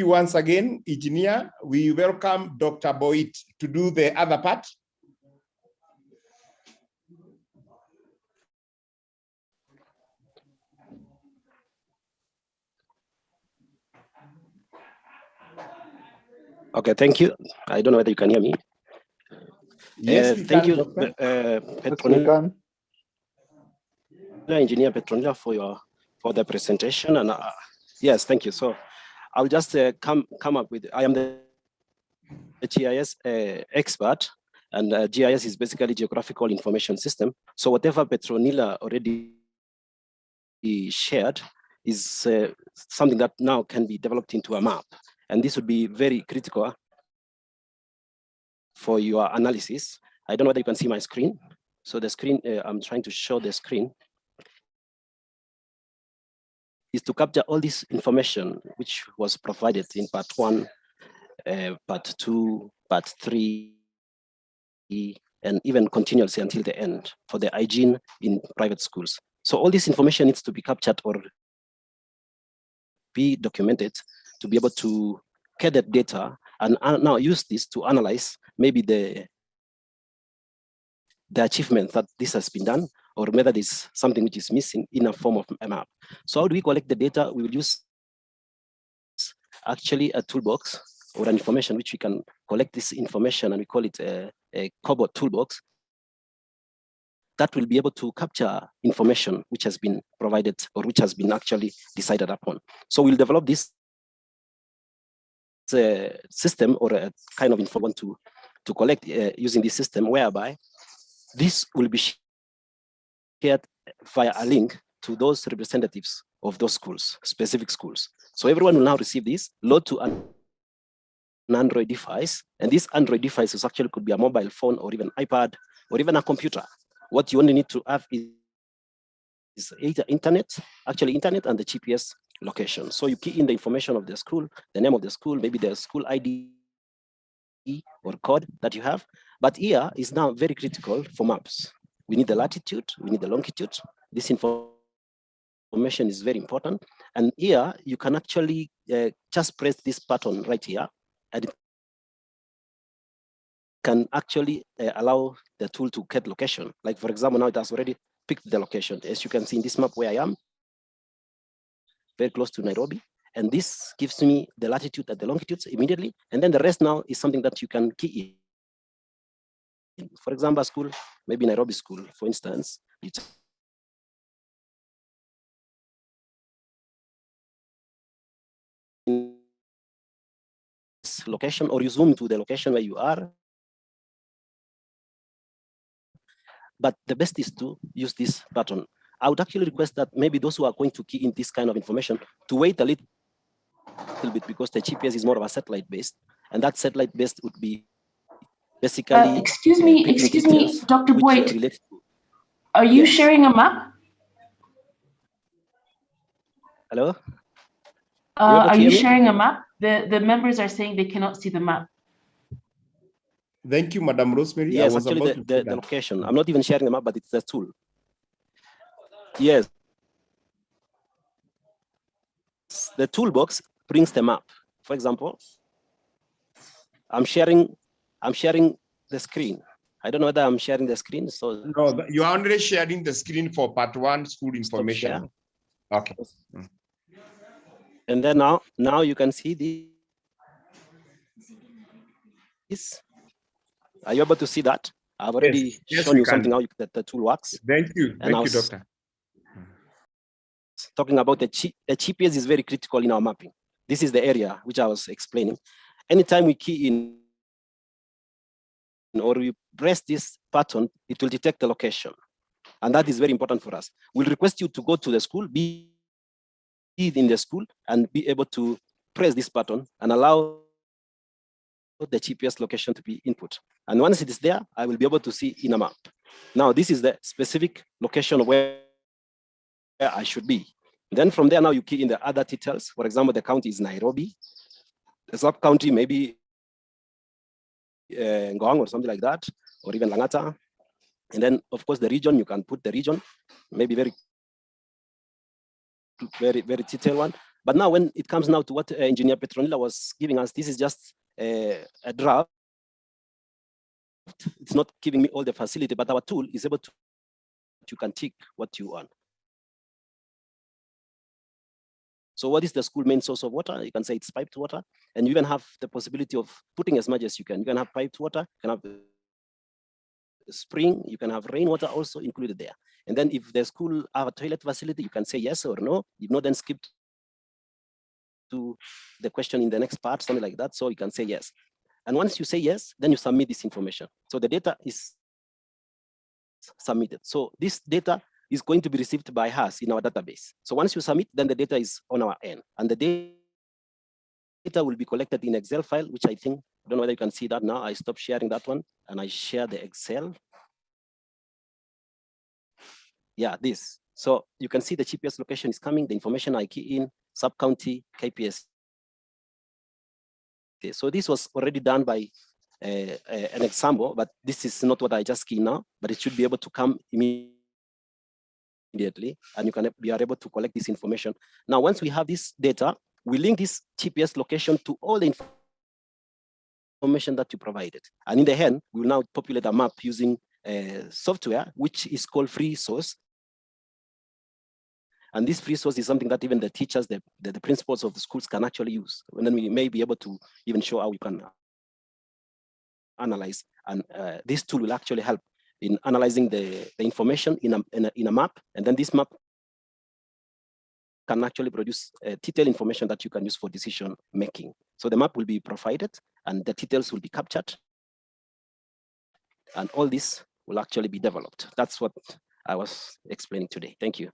Speaker 2: once again, Engineer. We welcome Dr. Boyd to do the other part.
Speaker 5: Okay, thank you. I don't know whether you can hear me.
Speaker 2: Yes, we
Speaker 5: thank
Speaker 2: can,
Speaker 5: you,
Speaker 1: Petronila.
Speaker 5: Engineer Petronila, for the presentation. And yes, thank you. So I'll just come up with. I am the GIS expert, and GIS is basically Geographical Information System. So whatever Petronila already shared is something that now can be developed into a map. And this would be very critical for your analysis. I don't know whether you can see my screen. So the screen, I'm trying to show the screen, is to capture all this information which was provided in part 1, part 2, part 3, and even continuously until the end for the hygiene in private schools. So all this information needs to be captured or be documented to be able to get that data and now use this to analyze maybe the achievement that this has been done, or whether there's something which is missing in a form of a map. So how do we collect the data? We will use actually a toolbox or an information which we can collect this information, and we call it a cobot toolbox that will be able to capture information which has been provided or which has been actually decided upon. So we'll develop this system or a kind of information to collect using this system, whereby this will be shared via a link to those representatives of those schools, specific schools. So everyone will now receive this, load to an Android device, and this Android device is actually could be a mobile phone or even iPad or even a computer. What you only need to have is either internet and the GPS location. So you key in the information of the school, the name of the school, maybe the school ID or code that you have. But here is now very critical for maps. We need the latitude, we need the longitude. This information is very important. And here you can actually just press this button right here, and it can actually allow the tool to get location. Like for example, now it has already picked the location. As you can see in this map where I am, very close to Nairobi. And this gives me the latitude and the longitudes immediately. And then the rest now is something that you can key in. For example, school, maybe Nairobi school, for instance, it's location, or you zoom to the location where you are. But the best is to use this button. I would actually request that maybe those who are going to key in this kind of information to wait a little bit, because the GPS is more of a satellite based, and that satellite based would be basically
Speaker 3: excuse me, Dr. Boyd, are you sharing a map?
Speaker 5: Hello?
Speaker 3: Are you sharing a map? The members are saying they cannot see the map.
Speaker 2: Thank you, Madam Rosemary.
Speaker 5: Yes, actually the location. I'm not even sharing the map, but it's the tool. Yes. The toolbox brings the map. For example, I'm sharing the screen. I don't know whether I'm sharing the screen. So
Speaker 2: no, you are only sharing the screen for part 1 school information. Okay.
Speaker 5: And then now you can see Are you able to see that? I've already shown you something how that the tool works.
Speaker 2: Thank you. Thank you, Doctor.
Speaker 5: Talking about the GPS is very critical in our mapping. This is the area which I was explaining. Anytime we key in or we press this button, it will detect the location. And that is very important for us. We'll request you to go to the school, be in the school, and be able to press this button and allow the GPS location to be input. And once it is there, I will be able to see in a map. Now, this is the specific location where I should be. Then from there, now you key in the other details. For example, the county is Nairobi. The sub-county maybe Ngong or something like that, or even Langata. And then, of course, the region, you can put the region, maybe very detailed one. But now when it comes now to what Engineer Petronila was giving us, this is just a draft. It's not giving me all the facility, but our tool is able to, you can tick what you want. So what is the school main source of water? You can say it's piped water, and you even have the possibility of putting as much as you can. You can have piped water, you can have spring, you can have rainwater also included there. And then if the school have a toilet facility, you can say yes or no. If not, then skip to the question in the next part, something like that. So you can say yes. And once you say yes, then you submit this information. So the data is submitted. So this data is going to be received by us in our database. So once you submit, then the data is on our end. And the data will be collected in Excel file, which I think, I don't know whether you can see that now. I stopped sharing that one and I share the Excel. Yeah, this. So you can see the GPS location is coming, the information I key in, sub-county, KPS. Okay, so this was already done by an example, but this is not what I just key now, but it should be able to come immediately, and we are able to collect this information. Now, once we have this data, we link this GPS location to all the information that you provided. And in the end, we will now populate a map using software, which is called free source. And this free source is something that even the teachers, the principals of the schools can actually use. And then we may be able to even show how you can analyze. And this tool will actually help in analyzing the information in a map. And then this map can actually produce detailed information that you can use for decision making. So the map will be provided and the details will be captured. And all this will actually be developed. That's what I was explaining today. Thank you.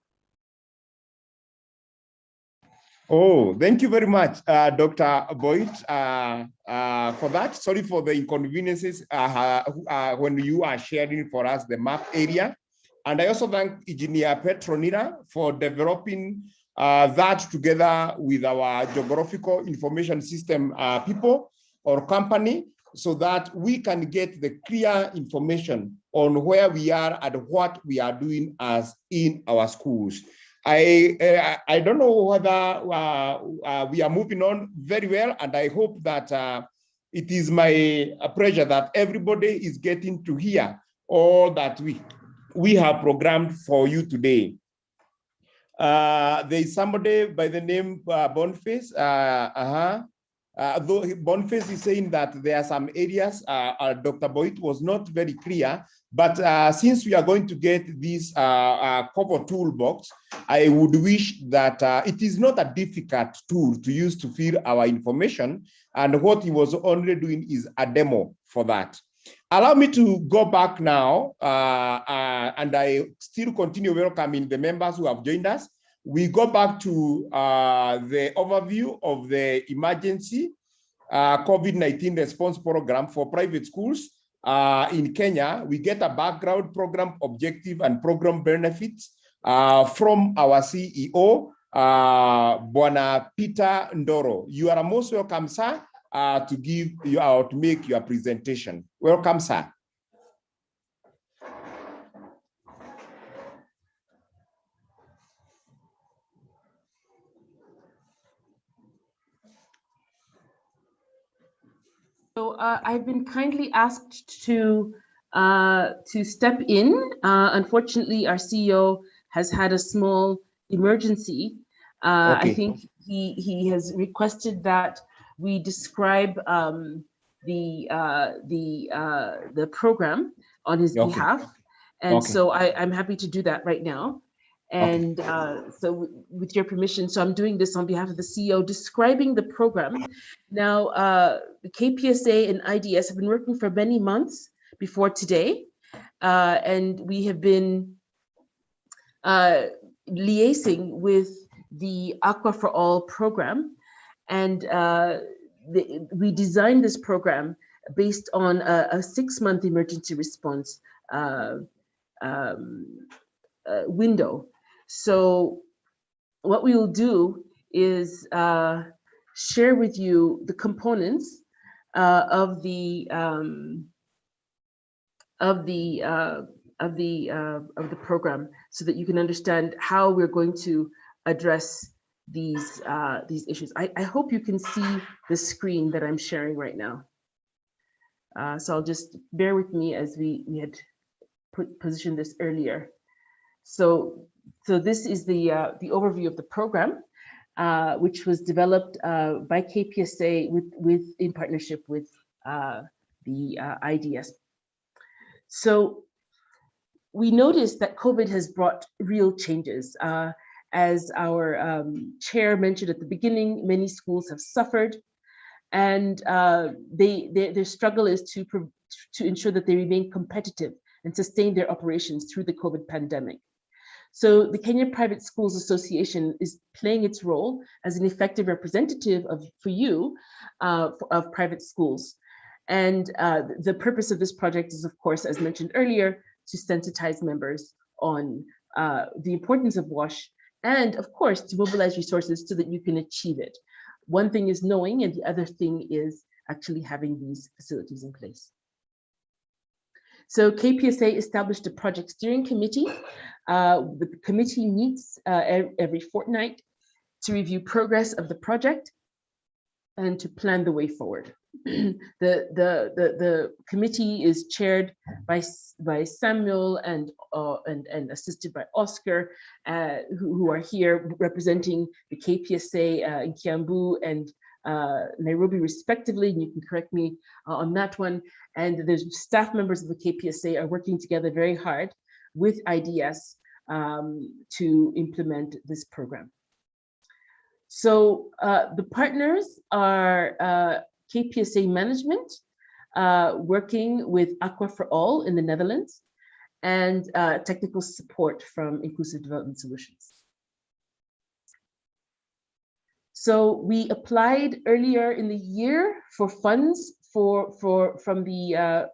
Speaker 2: Oh, thank you very much, Dr. Boyd, for that. Sorry for the inconveniences when you are sharing for us the map area. And I also thank Engineer Petronila for developing that together with our geographical information system people or company, so that we can get the clear information on where we are and what we are doing as in our schools. I don't know whether we are moving on very well, and I hope that it is my pleasure that everybody is getting to hear all that we have programmed for you today. There is somebody by the name Boniface. Though Boniface is saying that there are some areas Dr. Boyd was not very clear, but since we are going to get this cover toolbox, I would wish that it is not a difficult tool to use to fill our information, and what he was only doing is a demo for that. Allow me to go back now, and I still continue welcoming the members who have joined us. We go back to the overview of the emergency COVID-19 response program for private schools in Kenya. We get a background, program objective, and program benefits from our CEO, Bwana Peter Ndoro. You are most welcome, sir, to make your presentation. Welcome, sir.
Speaker 3: So I've been kindly asked to step in. Unfortunately, our CEO has had a small emergency. Okay. I think he has requested that we describe the program on his behalf, and so I'm happy to do that right now. And so with your permission, so I'm doing this on behalf of the CEO, describing the program. Now, the KPSA and IDS have been working for many months before today, and we have been liaising with the Aqua for All program, and we designed this program based on a 6-month emergency response window. So what we will do is share with you the components of the program, so that you can understand how we're going to address these issues. I hope you can see the screen that I'm sharing right now. So I'll just bear with me as we had positioned this earlier. So this is the overview of the program, which was developed by KPSA in partnership with the IDS. So we noticed that COVID has brought real changes. As our chair mentioned at the beginning, many schools have suffered, and their struggle is to ensure that they remain competitive and sustain their operations through the COVID pandemic. So the Kenya Private Schools Association is playing its role as an effective representative for you of private schools. And the purpose of this project is, of course, as mentioned earlier, to sensitize members on the importance of WASH, and of course, to mobilize resources so that you can achieve it. One thing is knowing, and the other thing is actually having these facilities in place. So KPSA established a project steering committee. The committee meets every fortnight to review progress of the project and to plan the way forward. The committee is chaired by Samuel and assisted by Oscar, who are here representing the KPSA in Kiambu and Nairobi respectively, and you can correct me on that one. And the staff members of the KPSA are working together very hard with IDS to implement this program. So the partners are KPSA management, working with Aqua for All in the Netherlands, and technical support from Inclusive Development Solutions. So we applied earlier in the year for funds from the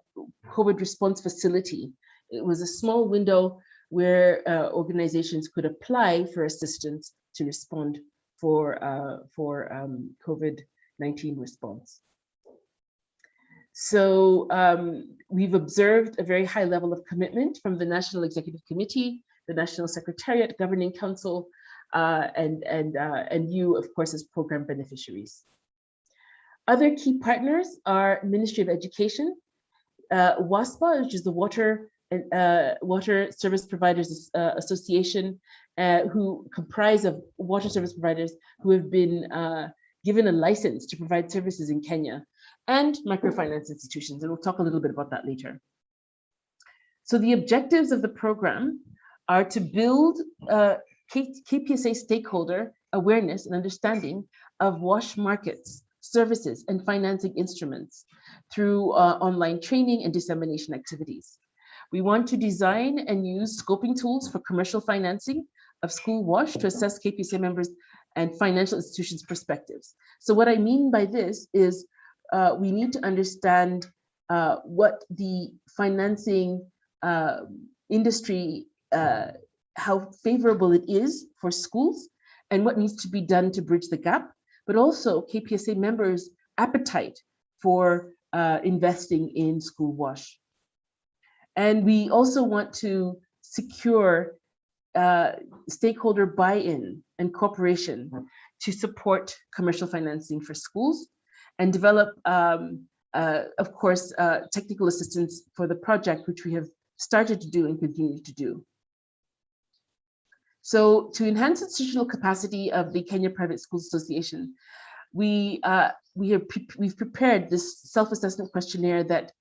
Speaker 3: COVID response facility. It was a small window where organizations could apply for assistance to respond for COVID-19 response. So we've observed a very high level of commitment from the National Executive Committee, the National Secretariat, Governing Council, and you, of course, as program beneficiaries. Other key partners are Ministry of Education, WASPA, which is the Water Service Providers Association, who comprise of water service providers who have been given a license to provide services in Kenya, and microfinance institutions, and we'll talk a little bit about that later. So the objectives of the program are to build KPSA stakeholder awareness and understanding of WASH markets, services, and financing instruments through online training and dissemination activities. We want to design and use scoping tools for commercial financing of school WASH to assess KPSA members and financial institutions' perspectives. So what I mean by this is we need to understand what the financing industry, how favorable it is for schools, and what needs to be done to bridge the gap, but also KPSA members' appetite for investing in school WASH. And we also want to secure stakeholder buy-in and cooperation to support commercial financing for schools, and develop, of course, technical assistance for the project, which we have started to do and continue to do. So to enhance institutional capacity of the Kenya Private Schools Association, we've prepared this self-assessment questionnaire that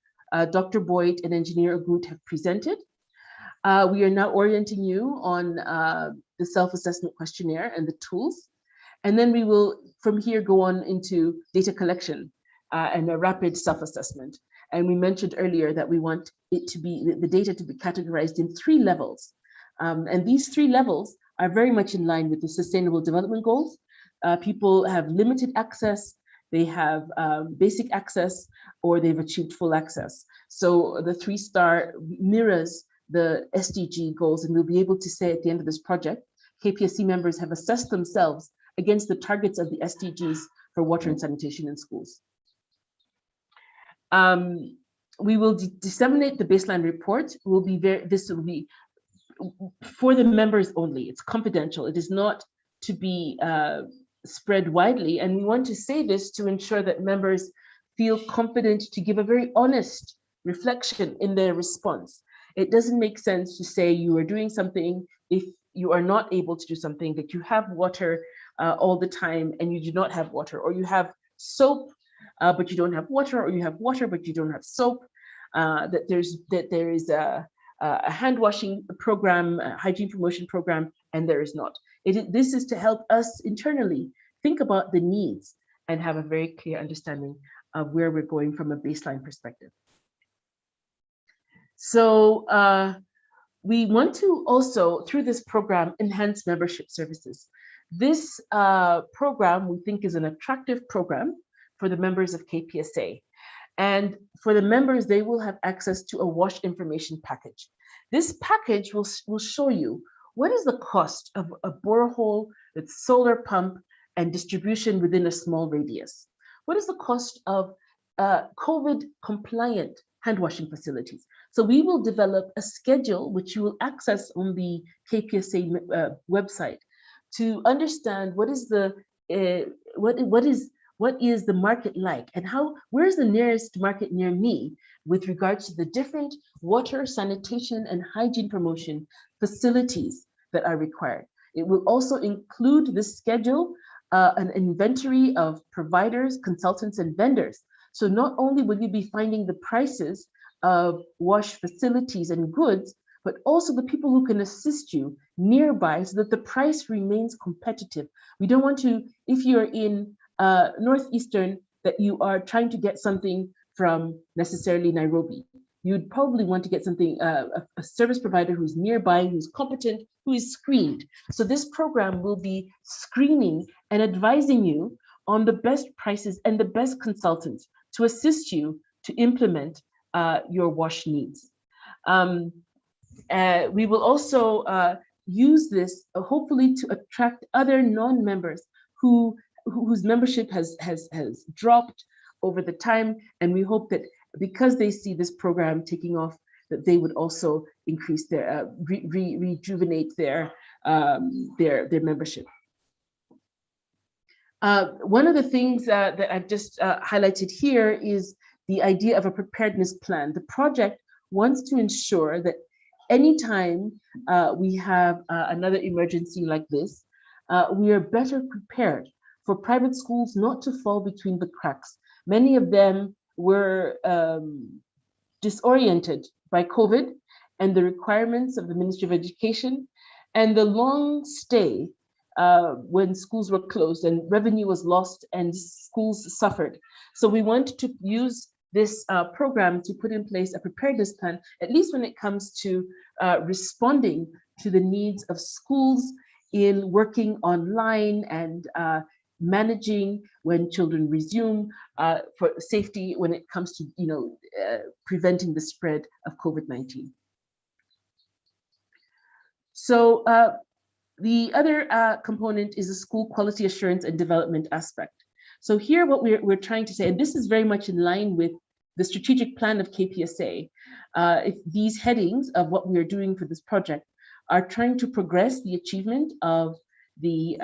Speaker 3: Dr. Boyd and Engineer Agut have presented. We are now orienting you on the self-assessment questionnaire and the tools. And then we will, from here, go on into data collection and a rapid self-assessment. And we mentioned earlier that we want it to be, the data to be categorized in 3 levels. And these 3 levels are very much in line with the Sustainable Development Goals. People have limited access, they have basic access, or they've achieved full access. So the 3-star mirrors the SDG goals, and we'll be able to say at the end of this project, KPSC members have assessed themselves against the targets of the SDGs for water and sanitation in schools. We will disseminate the baseline report. This will be for the members only. It's confidential. It is not to be spread widely. And we want to say this to ensure that members feel confident to give a very honest reflection in their response. It doesn't make sense to say you are doing something if you are not able to do something, that you have water all the time and you do not have water, or you have soap but you don't have water, or you have water but you don't have soap, that there is a hand washing program, a hygiene promotion program, and there is not. This is to help us internally think about the needs and have a very clear understanding of where we're going from a baseline perspective. So we want to also, through this program, enhance membership services. This program, we think, is an attractive program for the members of KPSA. And for the members, they will have access to a WASH information package. This package will show you what is the cost of a borehole with solar pump and distribution within a small radius. What is the cost of COVID-compliant hand washing facilities? So we will develop a schedule which you will access on the KPSA website to understand what is the what is the market like, and where's the nearest market near me with regards to the different water, sanitation, and hygiene promotion facilities that are required. It will also include this schedule an inventory of providers, consultants, and vendors. So not only will you be finding the prices of wash facilities and goods, but also the people who can assist you nearby so that the price remains competitive. We don't want to, if you're in Northeastern, that you are trying to get something from necessarily Nairobi. You'd probably want to get something, a service provider who's nearby, who's competent, who is screened. So this program will be screening and advising you on the best prices and the best consultants to assist you to implement your WASH needs. We will also use this hopefully to attract other non-members whose membership has dropped over the time, and we hope that because they see this program taking off, that they would also increase their rejuvenate their membership. One of the things that I've just highlighted here is the idea of a preparedness plan. The project wants to ensure that anytime we have another emergency like this, we are better prepared for private schools not to fall between the cracks. Many of them were disoriented by COVID and the requirements of the Ministry of Education and the long stay when schools were closed and revenue was lost and schools suffered. So we want to use this program to put in place a preparedness plan, at least when it comes to responding to the needs of schools in working online and managing when children resume, for safety when it comes to preventing the spread of COVID-19. So the other component is the school quality assurance and development aspect. So here what we're trying to say, and this is very much in line with the strategic plan of KPSA, if these headings of what we are doing for this project are trying to progress the achievement of the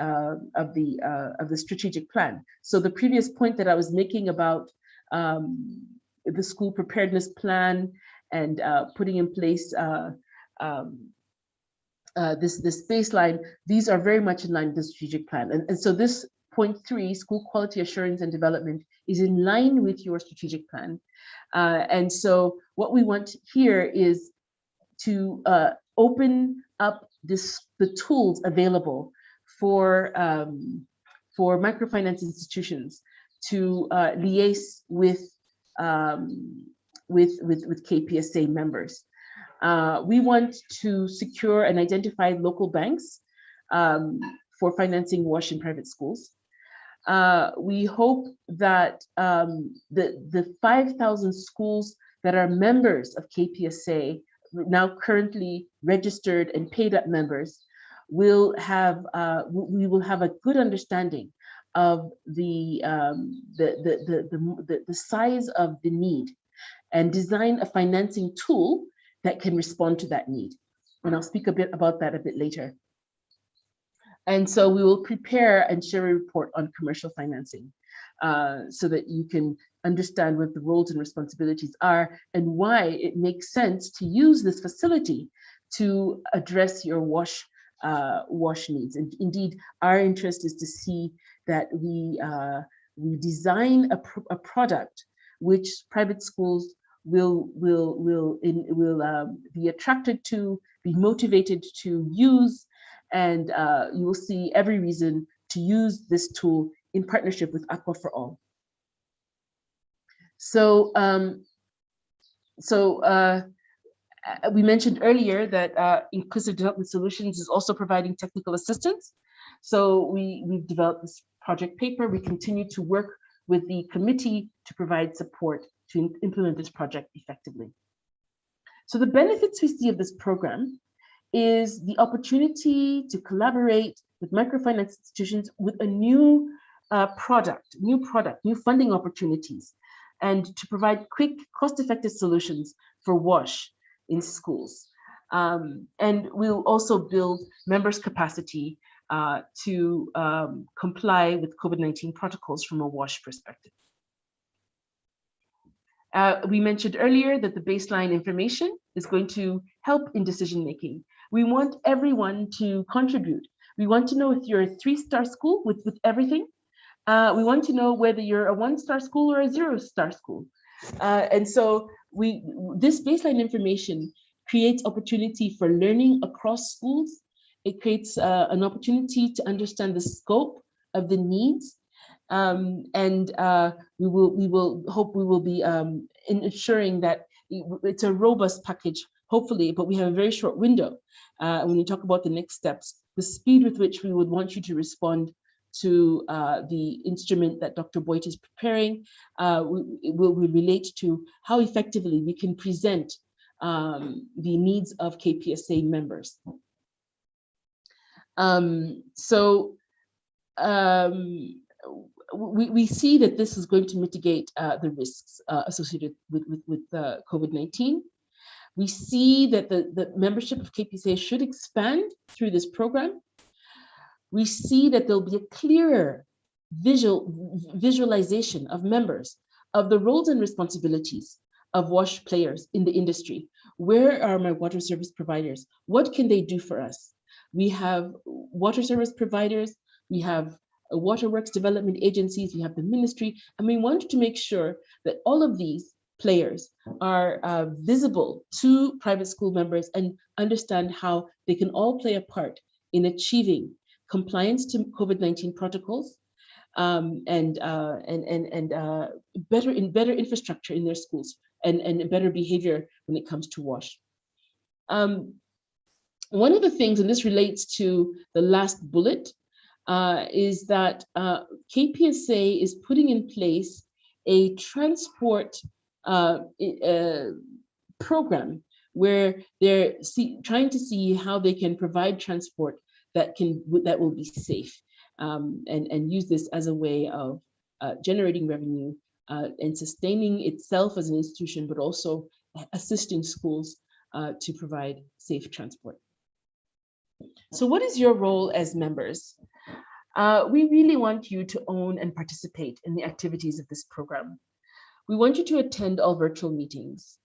Speaker 3: strategic plan. So the previous point that I was making about the school preparedness plan and putting in place this baseline, these are very much in line with the strategic plan. And so this point 3, school quality assurance and development, is in line with your strategic plan. And so what we want here is to open up the tools available for microfinance institutions to liaise with KPSA members. We want to secure and identify local banks for financing WASH in private schools. We hope that the 5,000 schools that are members of KPSA, now currently registered and paid up members, will have we will have a good understanding of the size of the need, and design a financing tool that can respond to that need. And I'll speak a bit about that a bit later. And so we will prepare and share a report on commercial financing so that you can understand what the roles and responsibilities are and why it makes sense to use this facility to address your WASH needs. And indeed, our interest is to see that we design a product which private schools will be attracted to, be motivated to use, and you will see every reason to use this tool in partnership with Aqua for All. So, we mentioned earlier that Inclusive Development Solutions is also providing technical assistance. So we've developed this project paper. We continue to work with the committee to provide support to implement this project effectively. So the benefits we see of this program is the opportunity to collaborate with microfinance institutions with a new new funding opportunities, and to provide quick, cost-effective solutions for WASH in schools. And we'll also build members' capacity to comply with COVID-19 protocols from a WASH perspective. We mentioned earlier that the baseline information is going to help in decision-making. We want everyone to contribute. We want to know if you're a 3-star school with everything. We want to know whether you're a 1-star school or a 0-star school. And so this baseline information creates opportunity for learning across schools. It creates an opportunity to understand the scope of the needs. We will be ensuring that it's a robust package, hopefully, but we have a very short window. When you talk about the next steps, the speed with which we would want you to respond to the instrument that Dr. Boyd is preparing will relate to how effectively we can present the needs of KPSA members. We see that this is going to mitigate the risks associated with COVID-19. We see that the membership of KPSA should expand through this program. We see that there'll be a clearer visualization of members of the roles and responsibilities of WASH players in the industry. Where are my water service providers? What can they do for us? We have water service providers, we have waterworks development agencies, we have the ministry, and we want to make sure that all of these players are visible to private school members and understand how they can all play a part in achieving compliance to COVID-19 protocols and better infrastructure in their schools and better behavior when it comes to WASH. One of the things, and this relates to the last bullet, is that KPSA is putting in place a transport program where they're trying to see how they can provide transport that will be safe, and use this as a way of generating revenue and sustaining itself as an institution, but also assisting schools to provide safe transport. So what is your role as members? We really want you to own and participate in the activities of this program. We want you to attend all virtual meetings.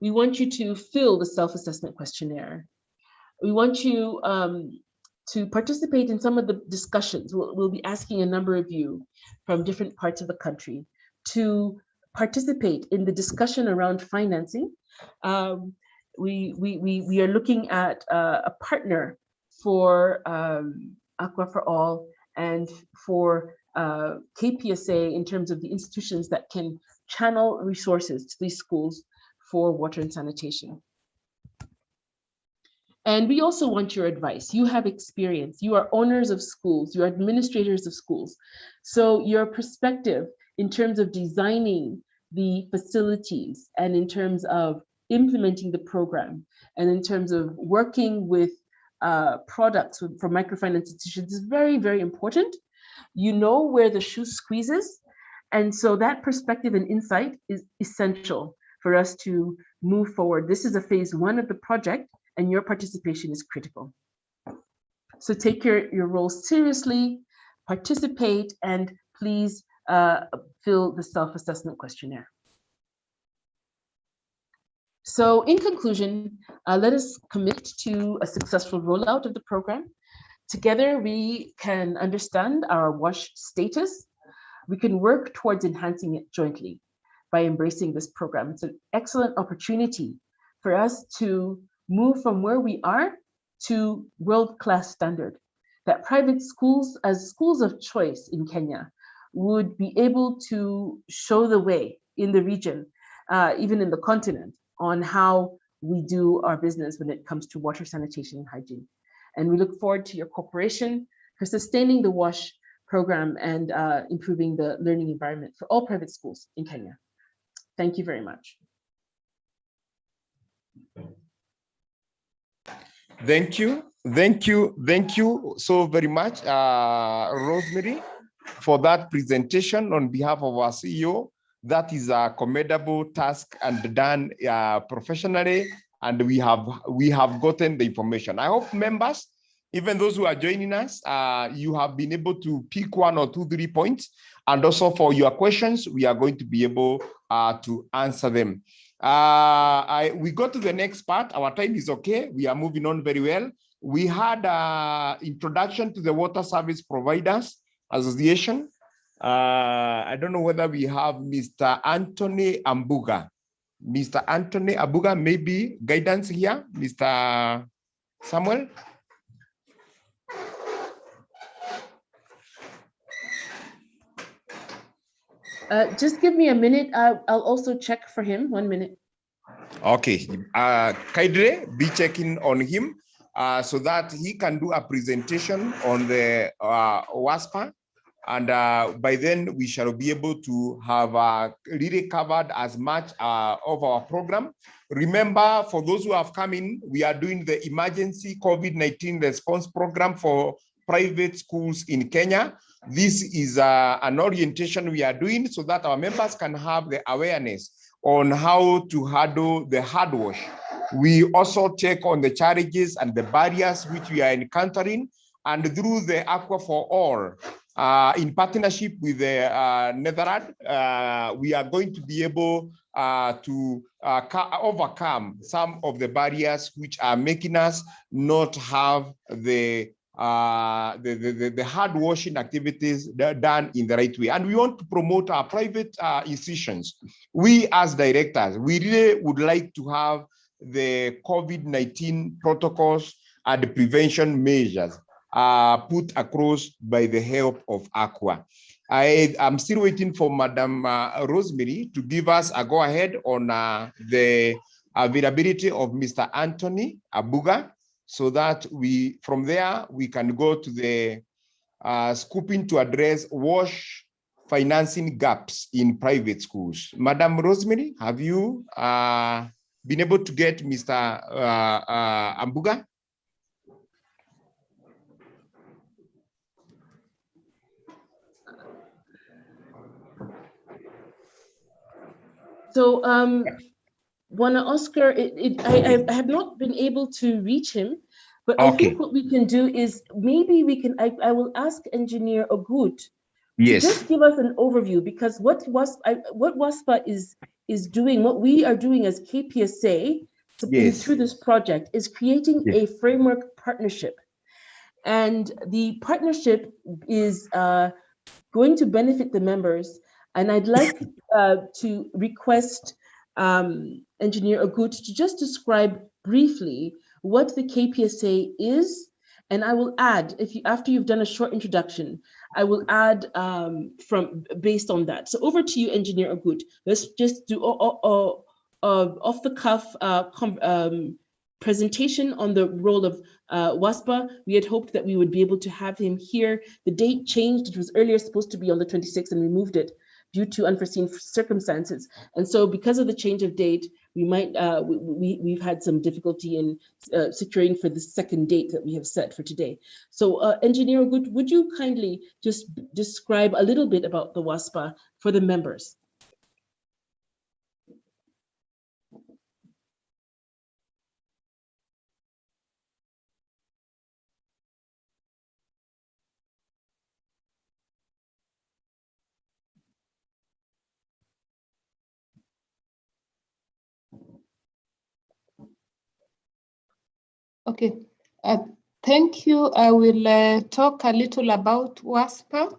Speaker 3: We want you to fill the self-assessment questionnaire. We want you to participate in some of the discussions. We'll be asking a number of you from different parts of the country to participate in the discussion around financing. We are looking at a partner for Aqua for All and for KPSA in terms of the institutions that can channel resources to these schools for water and sanitation. And we also want your advice. You have experience. You are owners of schools. You are administrators of schools. So your perspective in terms of designing the facilities and in terms of implementing the program and in terms of working with products from microfinance institutions is very, very important. You know where the shoe squeezes. And so that perspective and insight is essential for us to move forward. This is a phase 1 of the project, and your participation is critical. So take your role seriously, participate, and please fill the self-assessment questionnaire. So in conclusion, let us commit to a successful rollout of the program. Together, we can understand our WASH status. We can work towards enhancing it jointly by embracing this program. It's an excellent opportunity for us to move from where we are to world-class standard, that private schools, as schools of choice in Kenya, would be able to show the way in the region, even in the continent, on how we do our business when it comes to water, sanitation, and hygiene. And we look forward to your cooperation for sustaining the WASH program and improving the learning environment for all private schools in Kenya. Thank you very much.
Speaker 2: Thank you so very much, Rosemary, for that presentation on behalf of our CEO. That is a commendable task and done professionally, and we have gotten the information. I hope members, even those who are joining us, you have been able to pick 1 or 2, 3 points, and also for your questions, we are going to be able to answer them. We go to the next part. Our time is okay. We are moving on very well. We had introduction to the Water Service Providers Association. I don't know whether we have Mr. Anthony Ambuga. Mr. Anthony Ambuga, maybe guidance here. Mr. Samuel.
Speaker 3: Just give me a minute. I'll also check for him. 1 minute. Okay.
Speaker 2: Kaidre, be checking on him so that he can do a presentation on the WASPA. And by then, we shall be able to have really covered as much of our program. Remember, for those who have come in, we are doing the emergency COVID-19 response program for private schools in Kenya. This is an orientation we are doing so that our members can have the awareness on how to handle the hard wash. We also check on the challenges and the barriers which we are encountering, and through the Aqua for All, in partnership with the Netherlands, we are going to be able to overcome some of the barriers which are making us not have the hard washing activities done in the right way. And we want to promote our private institutions. We as directors, we really would like to have the COVID-19 protocols and prevention measures put across by the help of Aqua. I am still waiting for Madam Rosemary to give us a go-ahead on the availability of Mr. Anthony Abuga, so that from there, we can go to the scooping to address WASH financing gaps in private schools. Madam Rosemary, have you been able to get Mr. Ambuga?
Speaker 3: So, Bwana Oscar, I have not been able to reach him, but I think what we can do is maybe we can, I will ask Engineer Ogut to just give us an overview, because what WASPA is doing, what we are doing as KPSA through this project is creating a framework partnership. And the partnership is going to benefit the members. And I'd like to request Engineer Agut to just describe briefly what the KPSA is. And I will add, after you've done a short introduction, I will add based on that. So over to you, Engineer Agut. Let's just do off the cuff presentation on the role of WASPA. We had hoped that we would be able to have him here. The date changed. It was earlier supposed to be on the 26th, and we moved it due to unforeseen circumstances. And so because of the change of date, we might we've had some difficulty in securing for the second date that we have set for today. So Engineer Agut, would you kindly just describe a little bit about the WASPA for the members?
Speaker 4: Okay, thank you. I will talk a little about WASPA.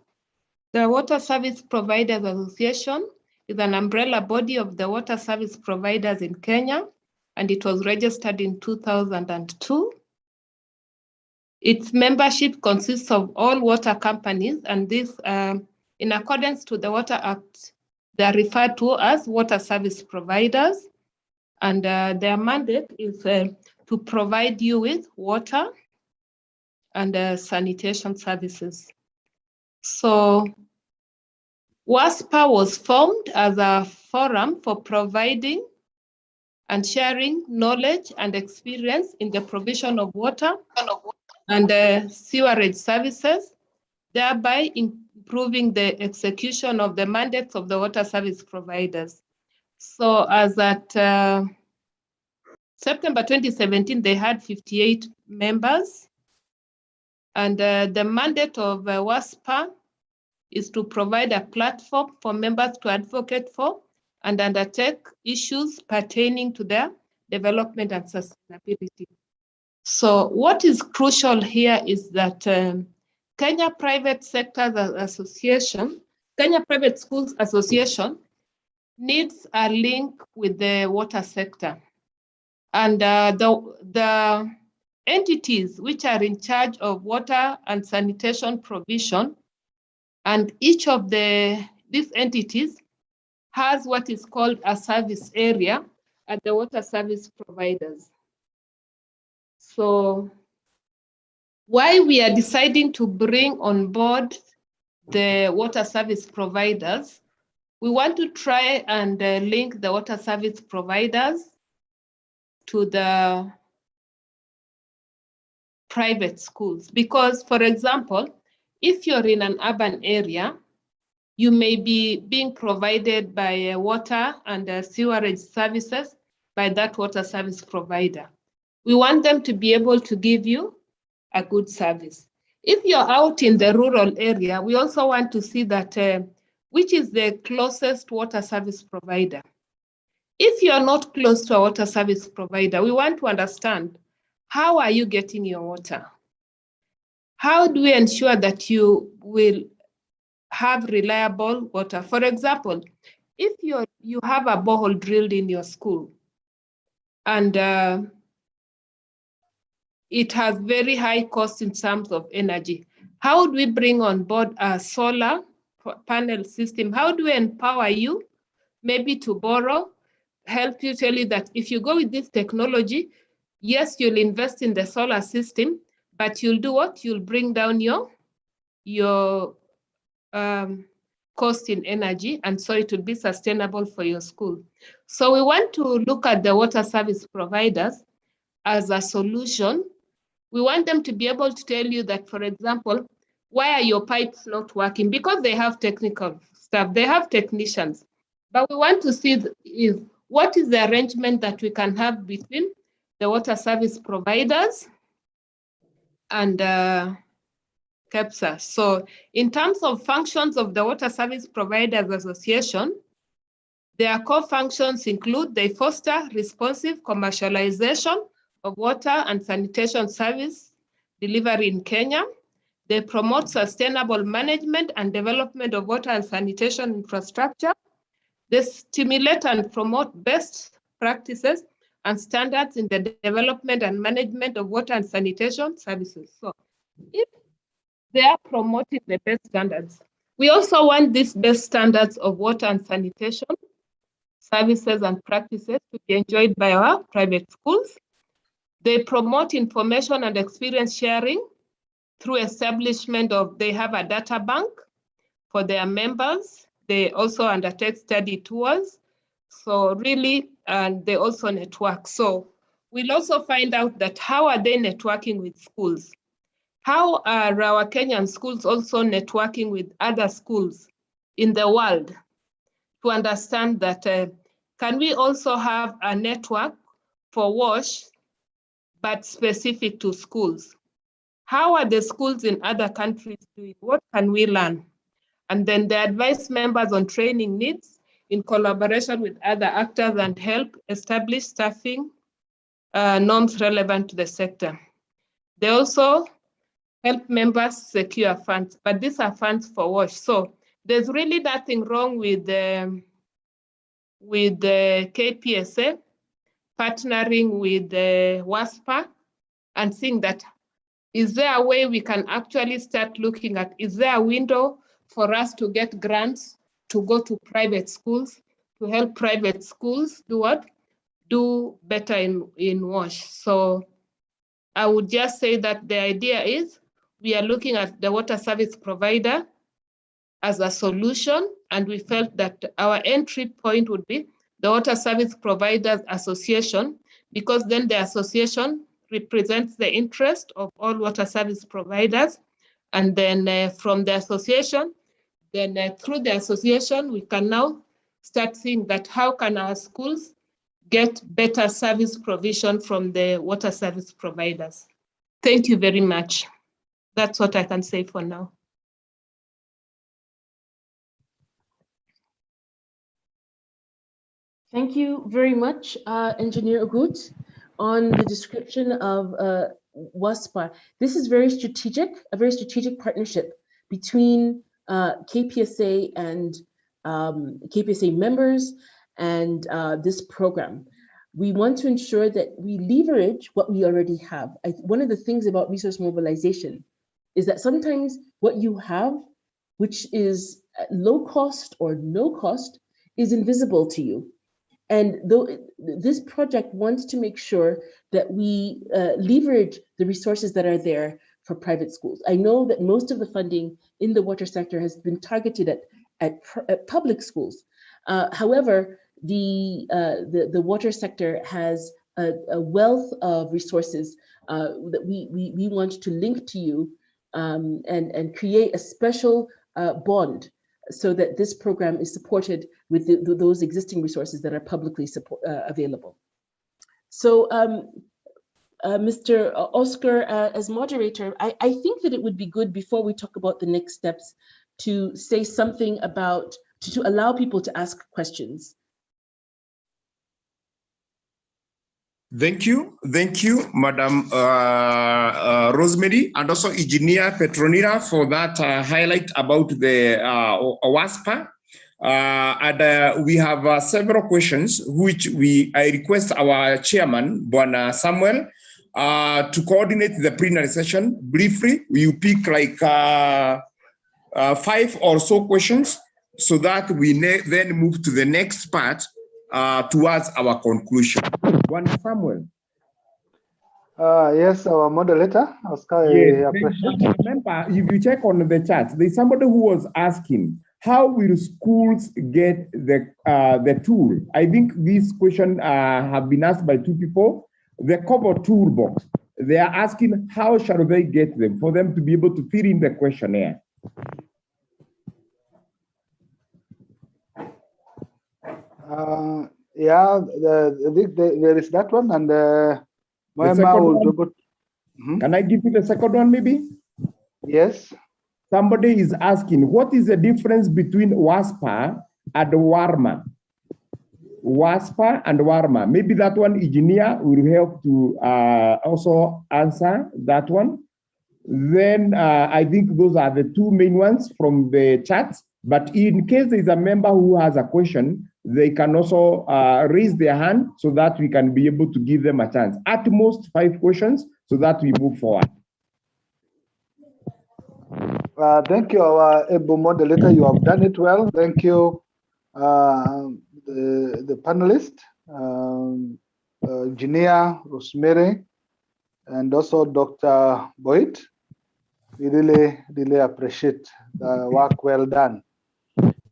Speaker 4: The Water Service Providers Association is an umbrella body of the water service providers in Kenya, and it was registered in 2002. Its membership consists of all water companies, and this, in accordance to the Water Act, they are referred to as water service providers, and their mandate is to provide you with water and sanitation services. So WASPA was formed as a forum for providing and sharing knowledge and experience in the provision of water and sewerage services, thereby improving the execution of the mandates of the water service providers. So as at September 2017, they had 58 members. And the mandate of WASPA is to provide a platform for members to advocate for and undertake issues pertaining to their development and sustainability. So what is crucial here is that Kenya Private Sector Association, Kenya Private Schools Association needs a link with the water sector. And the entities which are in charge of water and sanitation provision, and each of these entities has what is called a service area at the water service providers. So why we are deciding to bring on board the water service providers, we want to try and link the water service providers to the private schools. Because, for example, if you're in an urban area, you may be being provided by water and sewerage services by that water service provider. We want them to be able to give you a good service. If you're out in the rural area, we also want to see that which is the closest water service provider. If you're not close to a water service provider, we want to understand, how are you getting your water? How do we ensure that you will have reliable water? For example, if you have a borehole drilled in your school and it has very high cost in terms of energy, how do we bring on board a solar panel system? How do we empower you maybe to borrow, help you, tell you that if you go with this technology, yes, you'll invest in the solar system, but you'll do what? You'll bring down your cost in energy, and so it will be sustainable for your school. So we want to look at the water service providers as a solution. We want them to be able to tell you that, for example, why are your pipes not working? Because they have technical staff, they have technicians. But we want to see what is the arrangement that we can have between the water service providers and KEPSA. So in terms of functions of the Water Service Providers Association, their core functions include they foster responsive commercialization of water and sanitation service. delivery in Kenya. They promote sustainable management and development of water and sanitation infrastructure. They stimulate and promote best practices and standards in the development and management of water and sanitation services. So if they are promoting the best standards, we also want these best standards of water and sanitation services and practices to be enjoyed by our private schools. They promote information and experience sharing through establishment of, they have a data bank for their members. They also undertake study tours. So really, and they also network. So we'll also find out that how are they networking with schools? How are our Kenyan schools also networking with other schools in the world to understand that can we also have a network for WASH, but specific to schools? How are the schools in other countries doing? What can we learn? And then they advise members on training needs in collaboration with other actors and help establish staffing norms relevant to the sector. They also help members secure funds, but these are funds for WASH. So there's really nothing wrong with the KPSA partnering with the WASPA and seeing that, is there a way we can actually start looking at, is there a window for us to get grants to go to private schools, to help private schools do what? Do better in WASH. So I would just say that the idea is we are looking at the water service provider as a solution, and we felt that our entry point would be the Water Service Providers Association, because then the association represents the interest of all water service providers. And then from the association, then through the association, we can now start seeing that how can our schools get better service provision from the water service providers. Thank you very much. That's what I can say for now.
Speaker 3: Thank you very much, Engineer Ogut, on the description of WASPA. This is very strategic, a very strategic partnership between KPSA and KPSA members and this program. We want to ensure that we leverage what we already have. One of the things about resource mobilization is that sometimes what you have, which is low cost or no cost, is invisible to you. And though this project wants to make sure that we leverage the resources that are there for private schools. I know that most of the funding in the water sector has been targeted at public schools. However, the water sector has a wealth of resources that we want to link to you and create a special bond so that this program is supported with those existing resources that are publicly available. So Mr. Oscar, as moderator, I think that it would be good before we talk about the next steps to say something about, to allow people to ask questions.
Speaker 2: Thank you, Madam Rosemary, and also Engineer Petronila for that highlight about the WASPA. And we have several questions, which I request our chairman, Bwana Samuel, to coordinate the plenary session briefly. You pick like 5 or so questions so that we then move to the next part towards our conclusion. Bwana Samuel.
Speaker 1: Yes, our moderator, Oscar.
Speaker 2: Yes, remember, if you check on the chat, there's somebody who was asking, how will schools get the tool? I think this question have been asked by 2 people. The Kobo toolbox, they are asking how shall they get them for them to be able to fill in the questionnaire.
Speaker 1: Yeah, there is that one, and
Speaker 2: Can I give you the second one, maybe?
Speaker 1: Yes.
Speaker 2: Somebody is asking, what is the difference between WASPA and WARMA? WASPA and WARMA. Maybe that one, engineer, will help to also answer that one. then I think those are the two main ones from the charts. But in case there is a member who has a question, they can also raise their hand so that we can be able to give them a chance. At most 5 questions so that we move forward.
Speaker 1: Thank you, our able moderator. You have done it well. Thank you, the panelists, Engineer Rosemary, and also Dr. Boyd. We really appreciate the work well done.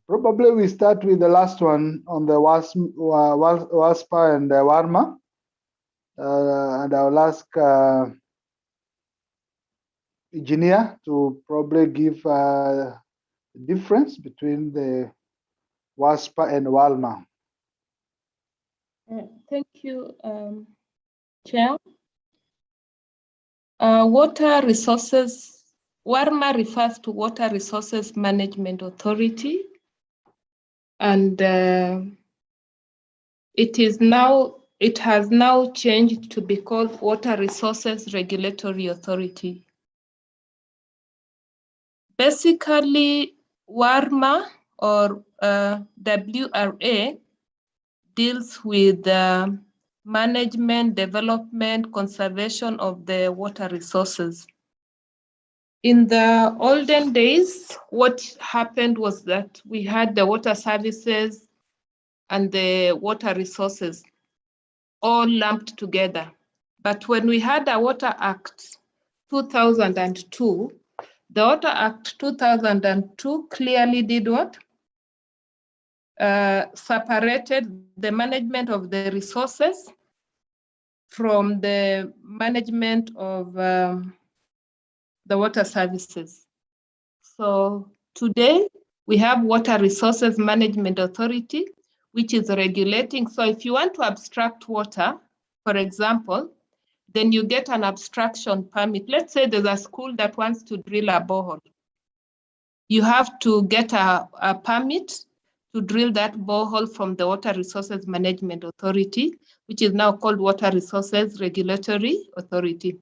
Speaker 1: Probably we start with the last one on the WASPA and the WARMA. And I'll ask Engineer to probably give the difference between the WASPA and WARMA.
Speaker 4: Thank you, Chair. Water resources, WARMA refers to Water Resources Management Authority, and it has now changed to be called Water Resources Regulatory Authority. Basically, WARMA or WRA deals with management, development, conservation of the water resources. In the olden days, what happened was that we had the water services and the water resources all lumped together. But when we had a Water Act 2002, the Water Act 2002 clearly did what? Separated the management of the resources from the management of the water services. So today we have Water Resources Management Authority, which is regulating. So if you want to abstract water, for example, then you get an abstraction permit. Let's say there's a school that wants to drill a borehole. You have to get a permit to drill that borehole from the Water Resources Management Authority, which is now called Water Resources Regulatory Authority.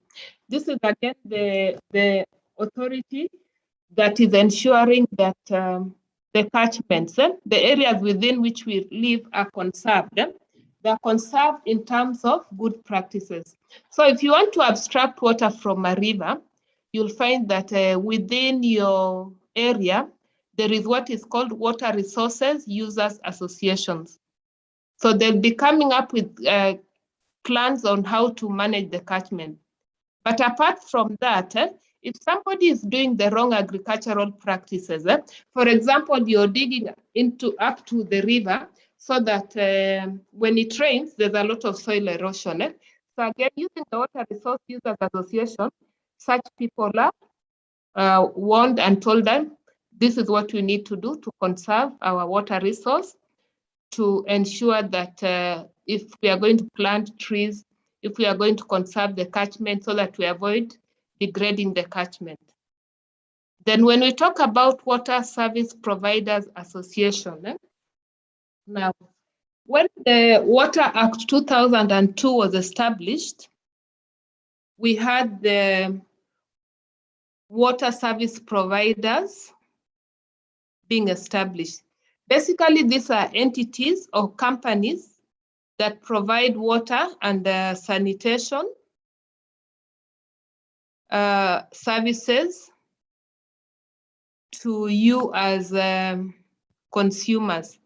Speaker 4: This is again the authority that is ensuring that the catchments, the areas within which we live are conserved. They're conserved in terms of good practices. So if you want to abstract water from a river, you'll find that within your area, there is what is called Water Resources Users Associations. So they'll be coming up with plans on how to manage the catchment. But apart from that, if somebody is doing the wrong agricultural practices, for example, you're digging up to the river so that when it rains, there's a lot of soil erosion. So again, using the Water Resource Users Association, such people are warned and told them, this is what we need to do to conserve our water resource, to ensure that if we are going to plant trees, if we are going to conserve the catchment so that we avoid degrading the catchment. Then when we talk about Water Service Providers Association, now, when the Water Act 2002 was established, we had the water service providers being established. Basically, these are entities or companies that provide water and sanitation services to you as consumers.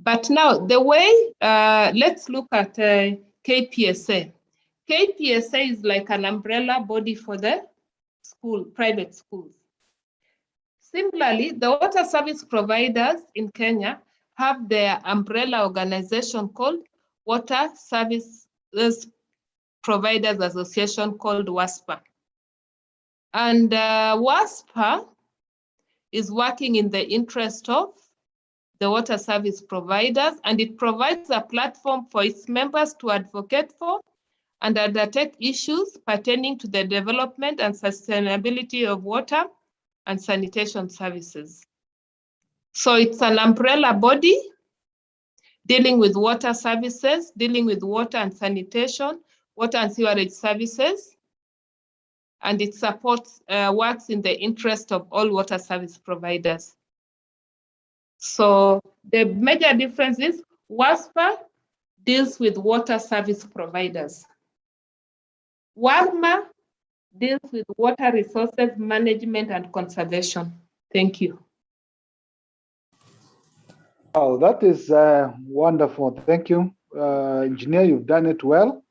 Speaker 4: But now the way, let's look at KPSA. KPSA is like an umbrella body for the private schools. Similarly, the water service providers in Kenya have their umbrella organization called Water Services Providers Association, called WASPA. And WASPA is working in the interest of the water service providers, and it provides a platform for its members to advocate for and undertake issues pertaining to the development and sustainability of water and sanitation services. So it's an umbrella body dealing with water services, dealing with water and sanitation, water and sewerage services, and it supports works in the interest of all water service providers. So the major difference is WASPA deals with water service providers. WARMA deals with water resources management and conservation. Thank you.
Speaker 1: Oh, that is wonderful. Thank you. Engineer, you've done it well.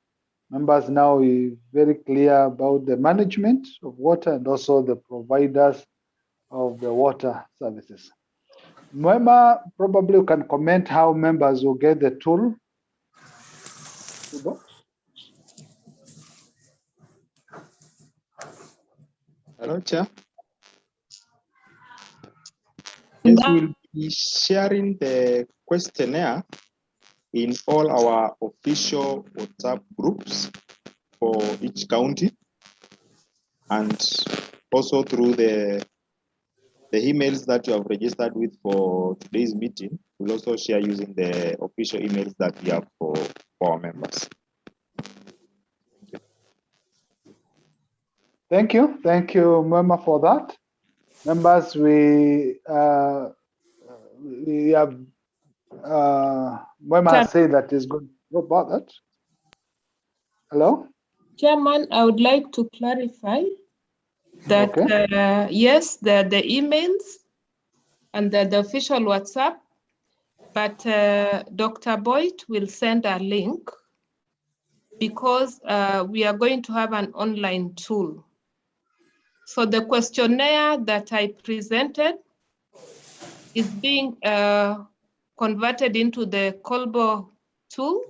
Speaker 1: Members now are very clear about the management of water and also the providers of the water services. Mwema, probably you can comment how members will get the tool.
Speaker 6: Hello, Chair. Yes, we'll be sharing the questionnaire in all our official WhatsApp groups for each county, and also through the emails that you have registered with for today's meeting. We'll also share using the official emails that we have for our members.
Speaker 1: Thank you, Mwema, for that. Members, we have Mwema has said that is good about that. Hello?
Speaker 4: Chairman, I would like to clarify that
Speaker 1: okay.
Speaker 4: yes, the emails and the official WhatsApp, but Dr. Boyd will send a link because we are going to have an online tool. So the questionnaire that I presented is being converted into the Colbo tool,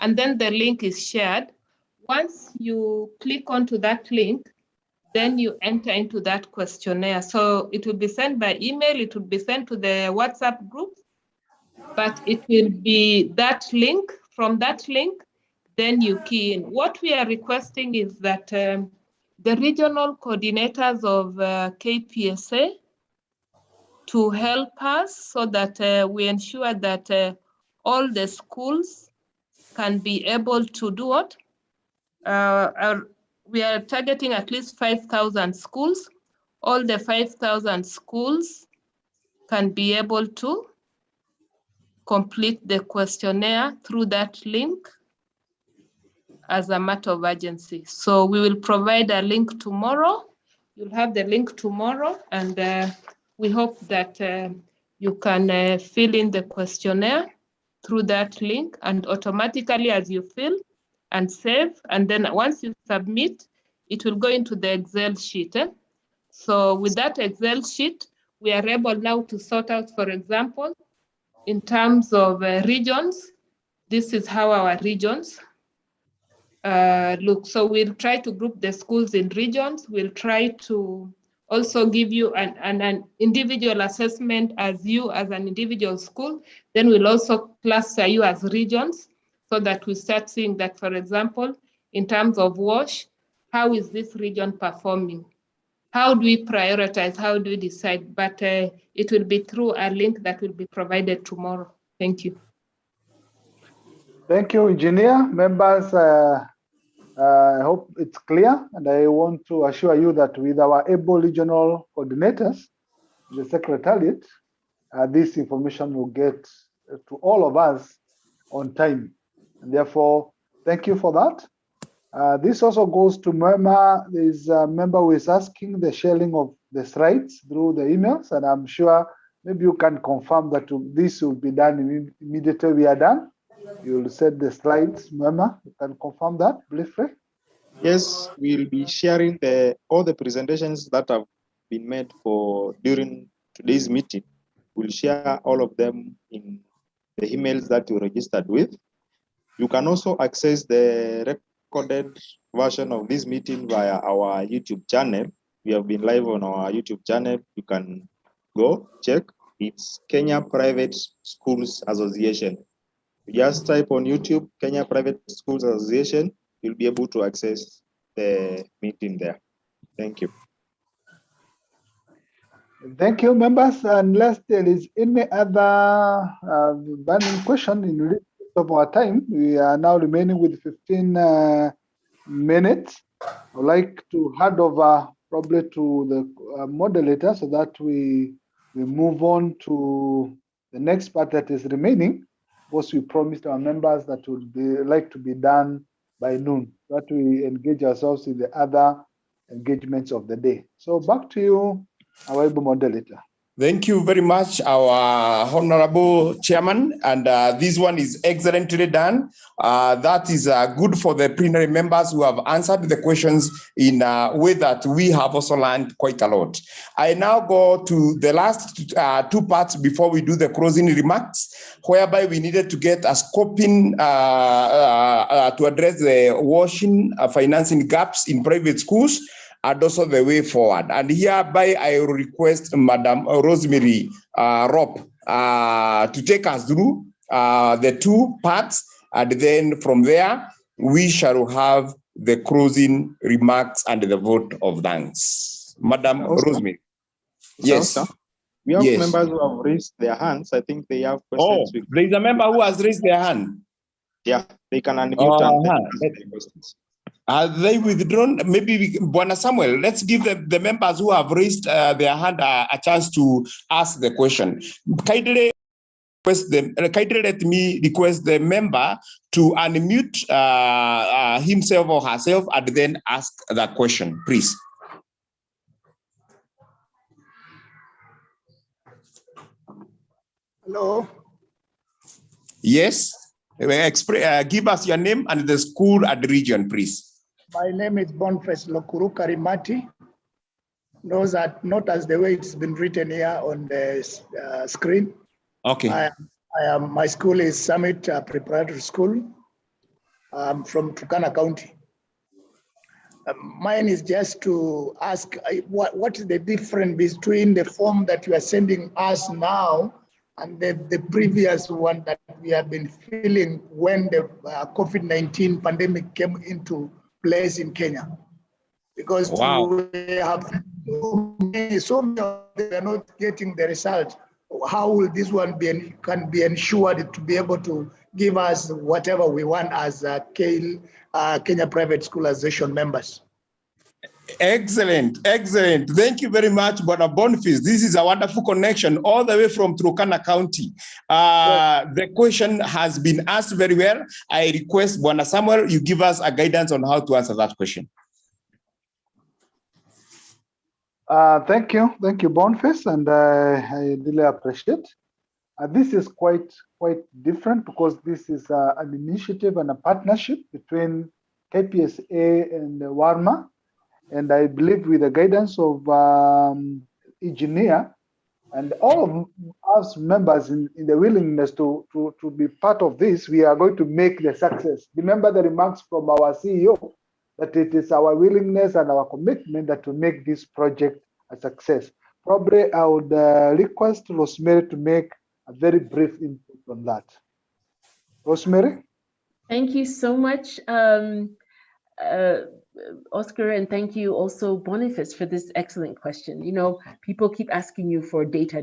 Speaker 4: and then the link is shared. Once you click onto that link, then you enter into that questionnaire. So it will be sent by email, it will be sent to the WhatsApp group, but it will be that link. From that link, then you key in. What we are requesting is that the regional coordinators of KPSA to help us so that we ensure that all the schools can be able to do what? We are targeting at least 5,000 schools. All the 5,000 schools can be able to complete the questionnaire through that link as a matter of urgency. So we will provide a link tomorrow. You'll have the link tomorrow, and we hope that you can fill in the questionnaire through that link, and automatically as you fill and save, and then once you submit, it will go into the Excel sheet. So with that Excel sheet, we are able now to sort out, for example, in terms of regions, this is how our regions look. So we'll try to group the schools in regions. We'll try to also give you an individual assessment as you as an individual school. Then we'll also cluster you as regions so that we start seeing that, for example, in terms of WASH, how is this region performing? How do we prioritize? How do we decide? But it will be through a link that will be provided tomorrow. Thank you.
Speaker 1: Thank you, Engineer. Members, I hope it's clear, and I want to assure you that with our able regional coordinators, the Secretariat, this information will get to all of us on time. And therefore, thank you for that. This also goes to Mwema. There's a member who is asking the sharing of the slides through the emails, and I'm sure maybe you can confirm that this will be done immediately we are done. You'll set the slides, Mwema. You can confirm that briefly?
Speaker 6: Yes, we'll be sharing all the presentations that have been made during today's meeting. We'll share all of them in the emails that you registered with. You can also access the recorded version of this meeting via our YouTube channel. We have been live on our YouTube channel. You can go check. It's Kenya Private Schools Association. You just type on YouTube, Kenya Private Schools Association. You'll be able to access the meeting there. Thank you.
Speaker 1: Thank you, members. Unless there is any other burning question in the rest of our time, we are now remaining with 15 minutes. I'd like to hand over probably to the moderator so that we move on to the next part that is remaining. Because we promised our members that would be like to be done by noon, that we engage ourselves in the other engagements of the day. So back to you, our able moderator.
Speaker 2: Thank you very much, our honorable chairman. And this one is excellently done. That is good for the plenary members who have answered the questions in a way that we have also learned quite a lot. I now go to the last two parts before we do the closing remarks, whereby we needed to get a scoping to address the washing financing gaps in private schools, and also the way forward. And hereby I request Madam Rosemary Ropp to take us through the two parts, and then from there we shall have the closing remarks and the vote of thanks. Madam Rosemary. Yes.
Speaker 6: We have
Speaker 2: Yes.
Speaker 6: members who have raised their hands. I think they have questions.
Speaker 2: Oh, there is a member who has raised their hand.
Speaker 6: Yeah, they can unmute and ask their questions.
Speaker 2: Are they withdrawn? Maybe Bwana Samuel, let's give the members who have raised their hand a chance to ask the question. Kindly let me request the member to unmute himself or herself and then ask that question, please.
Speaker 7: Hello.
Speaker 2: Yes, give us your name and the school and region, please.
Speaker 7: My name is Boniface Lokuru Karimati. Those are not as the way it's been written here on the screen.
Speaker 2: Okay.
Speaker 7: My school is Summit Preparatory School. I'm from Turkana County. Mine is just to ask what is the difference between the form that you are sending us now and the previous one that we have been filling when the COVID-19 pandemic came into place in Kenya, because we have so many of them are not getting the result. How will this one can be ensured to be able to give us whatever we want as Kenya Private School Association members?
Speaker 2: Excellent, excellent. Thank you very much, Bwana Boniface. This is a wonderful connection all the way from Turkana County. The question has been asked very well. I request Bwana Samuel, you give us a guidance on how to answer that question.
Speaker 1: Thank you, Boniface, and I really appreciate. This is quite different because this is an initiative and a partnership between KPSA and WARMA. And I believe with the guidance of Engineer and all of us members in the willingness to be part of this, we are going to make the success. Remember the remarks from our CEO that it is our willingness and our commitment that to make this project a success. Probably I would request Rosemary to make a very brief input on that. Rosemary?
Speaker 3: Thank you so much, Oscar, and thank you also, Boniface, for this excellent question. You know, people keep asking you for data,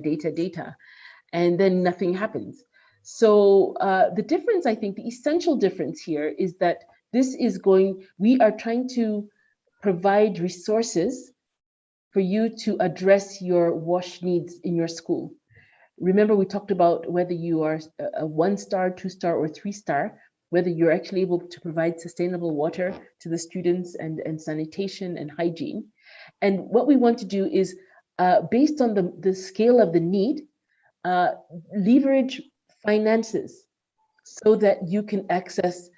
Speaker 3: and then nothing happens. So the difference, I think, the essential difference here is that we are trying to provide resources for you to address your wash needs in your school. Remember, we talked about whether you are a 1-star, 2-star, or 3-star, whether you're actually able to provide sustainable water to the students and sanitation and hygiene. And what we want to do is, based on the scale of the need, leverage finances so that you can access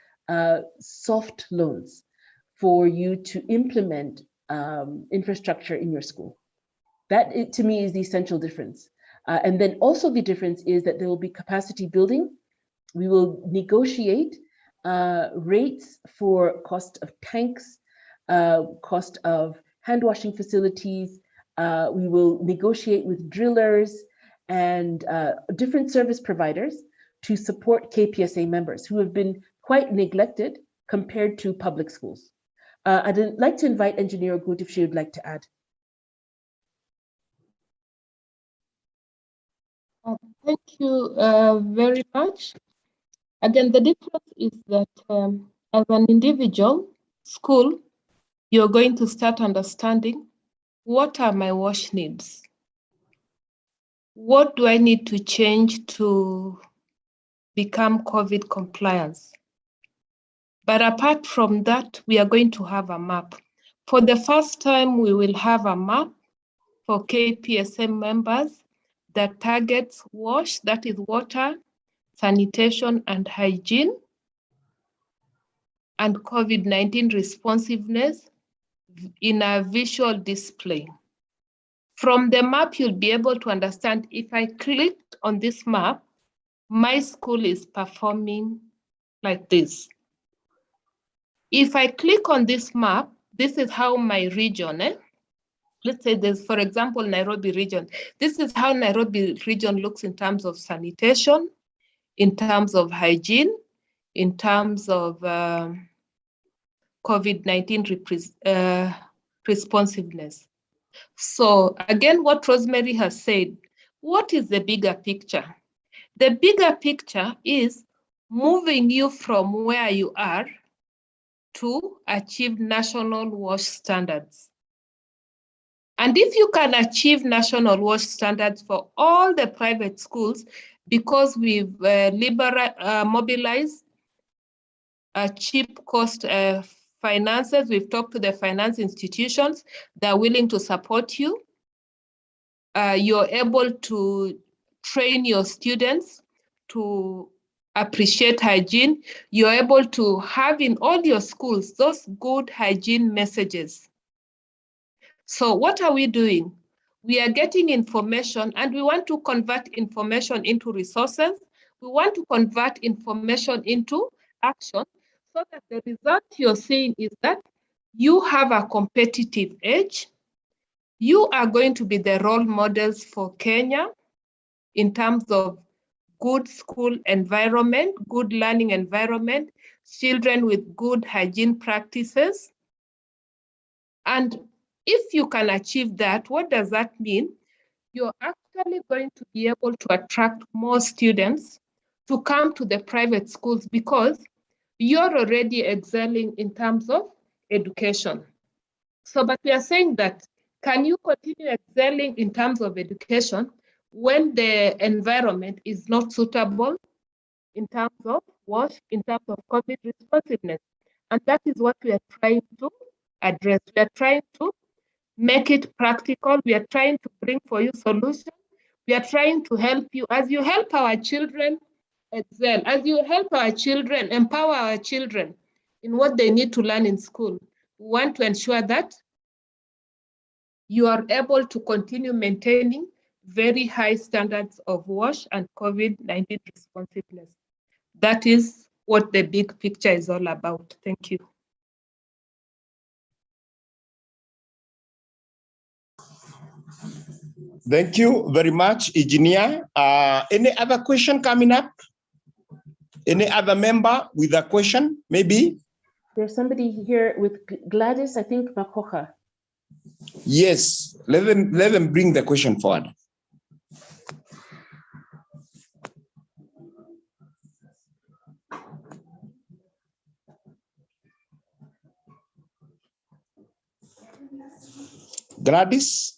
Speaker 3: soft loans for you to implement infrastructure in your school. That, to me, is the essential difference. And then also the difference is that there will be capacity building. We will negotiate rates for cost of tanks, cost of hand washing facilities. We will negotiate with drillers and different service providers to support KPSA members who have been quite neglected compared to public schools. I'd like to invite Engineer Ogut if she would like to add.
Speaker 4: Thank you very much. Again, the difference is that as an individual, school, you're going to start understanding, what are my wash needs? What do I need to change to become COVID compliance? But apart from that, we are going to have a map. For the first time, we will have a map for KPSA members that targets WASH, that is water, sanitation, and hygiene, and COVID-19 responsiveness in a visual display. From the map, you'll be able to understand, if I clicked on this map, my school is performing like this. If I click on this map, this is how my region, let's say there's, for example, Nairobi region. This is how Nairobi region looks in terms of sanitation, in terms of hygiene, in terms of COVID-19 responsiveness. So again, what Rosemary has said, what is the bigger picture? The bigger picture is moving you from where you are to achieve national WASH standards. And if you can achieve national WASH standards for all the private schools, because we've mobilized cheap cost finances, we've talked to the finance institutions, they're willing to support you. You're able to train your students to appreciate hygiene. You're able to have in all your schools those good hygiene messages. So what are we doing? We are getting information, and we want to convert information into resources. We want to convert information into action, so that the result you're seeing is that you have a competitive edge. You are going to be the role models for Kenya in terms of good school environment, good learning environment, children with good hygiene practices. And if you can achieve that, what does that mean? You're actually going to be able to attract more students to come to the private schools, because you're already excelling in terms of education. So, but we are saying that, can you continue excelling in terms of education when the environment is not suitable in terms of WASH, in terms of COVID responsiveness? And that is what we are trying to address. We are trying to make it practical. We are trying to bring for you solutions. We are trying to help you as you help our children excel, as you help our children, empower our children in what they need to learn in school. We want to ensure that you are able to continue maintaining very high standards of WASH and COVID-19 responsiveness. That is what the big picture is all about. Thank you.
Speaker 2: Thank you very much, Engineer. Any other question coming up? Any other member with a question, maybe?
Speaker 3: There's somebody here with Gladys, I think, Makocha.
Speaker 2: Yes, let them bring the question forward. Gladys?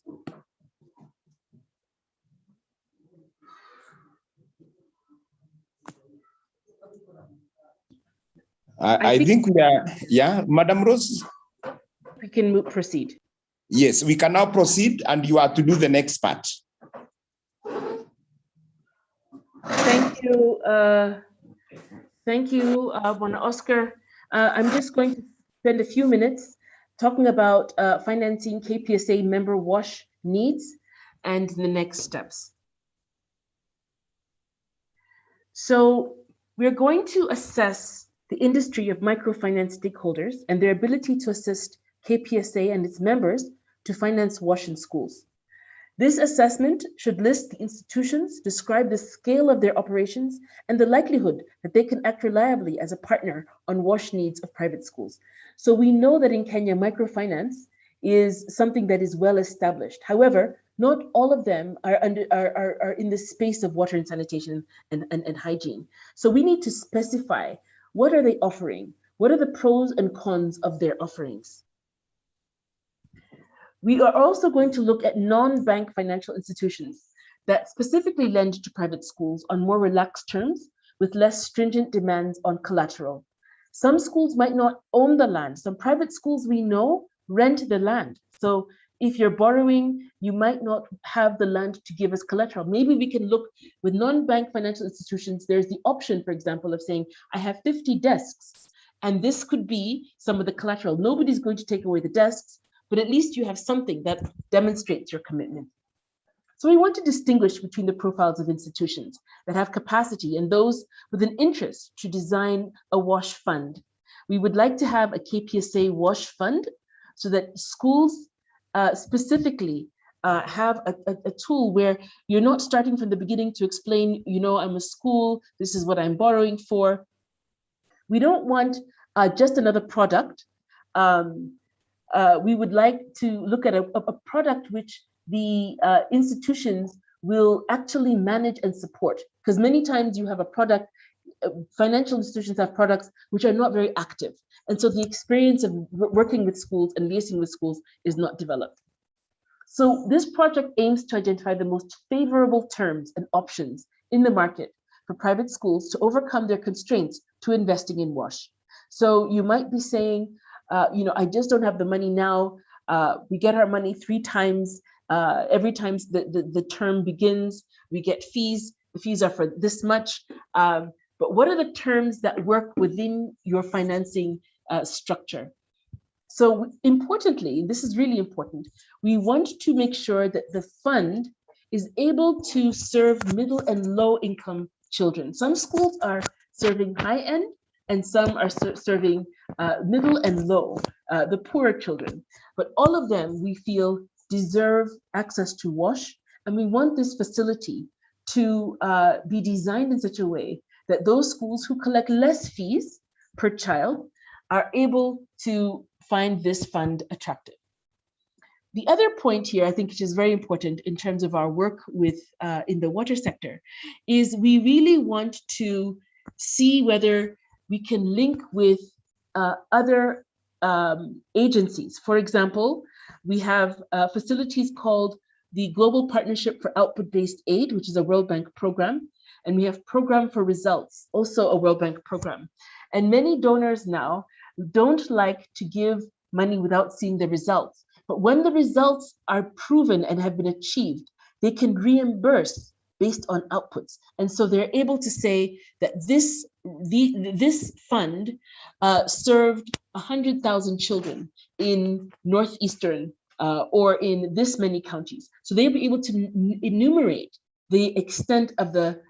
Speaker 2: I think we are, yeah, Madam Rose?
Speaker 3: We can proceed.
Speaker 2: Yes, we can now proceed, and you are to do the next part.
Speaker 3: Thank you. Thank you, Bwana Oscar. I'm just going to spend a few minutes talking about financing KPSA member WASH needs and the next steps. So we're going to assess the industry of microfinance stakeholders and their ability to assist KPSA and its members to finance WASH in schools. This assessment should list the institutions, describe the scale of their operations, and the likelihood that they can act reliably as a partner on WASH needs of private schools. So we know that in Kenya, microfinance is something that is well established. However, not all of them are in the space of water and sanitation and hygiene. So we need to specify, what are they offering? What are the pros and cons of their offerings? We are also going to look at non-bank financial institutions that specifically lend to private schools on more relaxed terms with less stringent demands on collateral. Some schools might not own the land. Some private schools we know rent the land. So if you're borrowing, you might not have the land to give as collateral. Maybe we can look with non-bank financial institutions. There's the option, for example, of saying, I have 50 desks, and this could be some of the collateral. Nobody's going to take away the desks, but at least you have something that demonstrates your commitment. So we want to distinguish between the profiles of institutions that have capacity and those with an interest to design a WASH fund. We would like to have a KPSA WASH fund so that schools specifically have a tool where you're not starting from the beginning to explain, I'm a school, this is what I'm borrowing for. We don't want just another product. We would like to look at a product which the institutions will actually manage and support. Because many times you have a product, financial institutions have products which are not very active. And so the experience of working with schools and liaising with schools is not developed. So this project aims to identify the most favorable terms and options in the market for private schools to overcome their constraints to investing in WASH. So you might be saying, I just don't have the money now. We get our money 3 times. Every time the term begins, we get fees. The fees are for this much. But what are the terms that work within your financing structure? So importantly, this is really important, we want to make sure that the fund is able to serve middle and low income children. Some schools are serving high end and some are serving middle and low, the poorer children. But all of them, we feel, deserve access to WASH, and we want this facility to be designed in such a way that those schools who collect less fees per child are able to find this fund attractive. The other point here, I think, which is very important in terms of our work with in the water sector, is we really want to see whether we can link with other agencies. For example, we have facilities called the Global Partnership for Output-Based Aid, which is a World Bank program, and we have Program for Results, also a World Bank program. And many donors now don't like to give money without seeing the results. But when the results are proven and have been achieved, they can reimburse based on outputs. And so they're able to say that this fund served 100,000 children in Northeastern or in this many counties. So they'll be able to enumerate the extent of the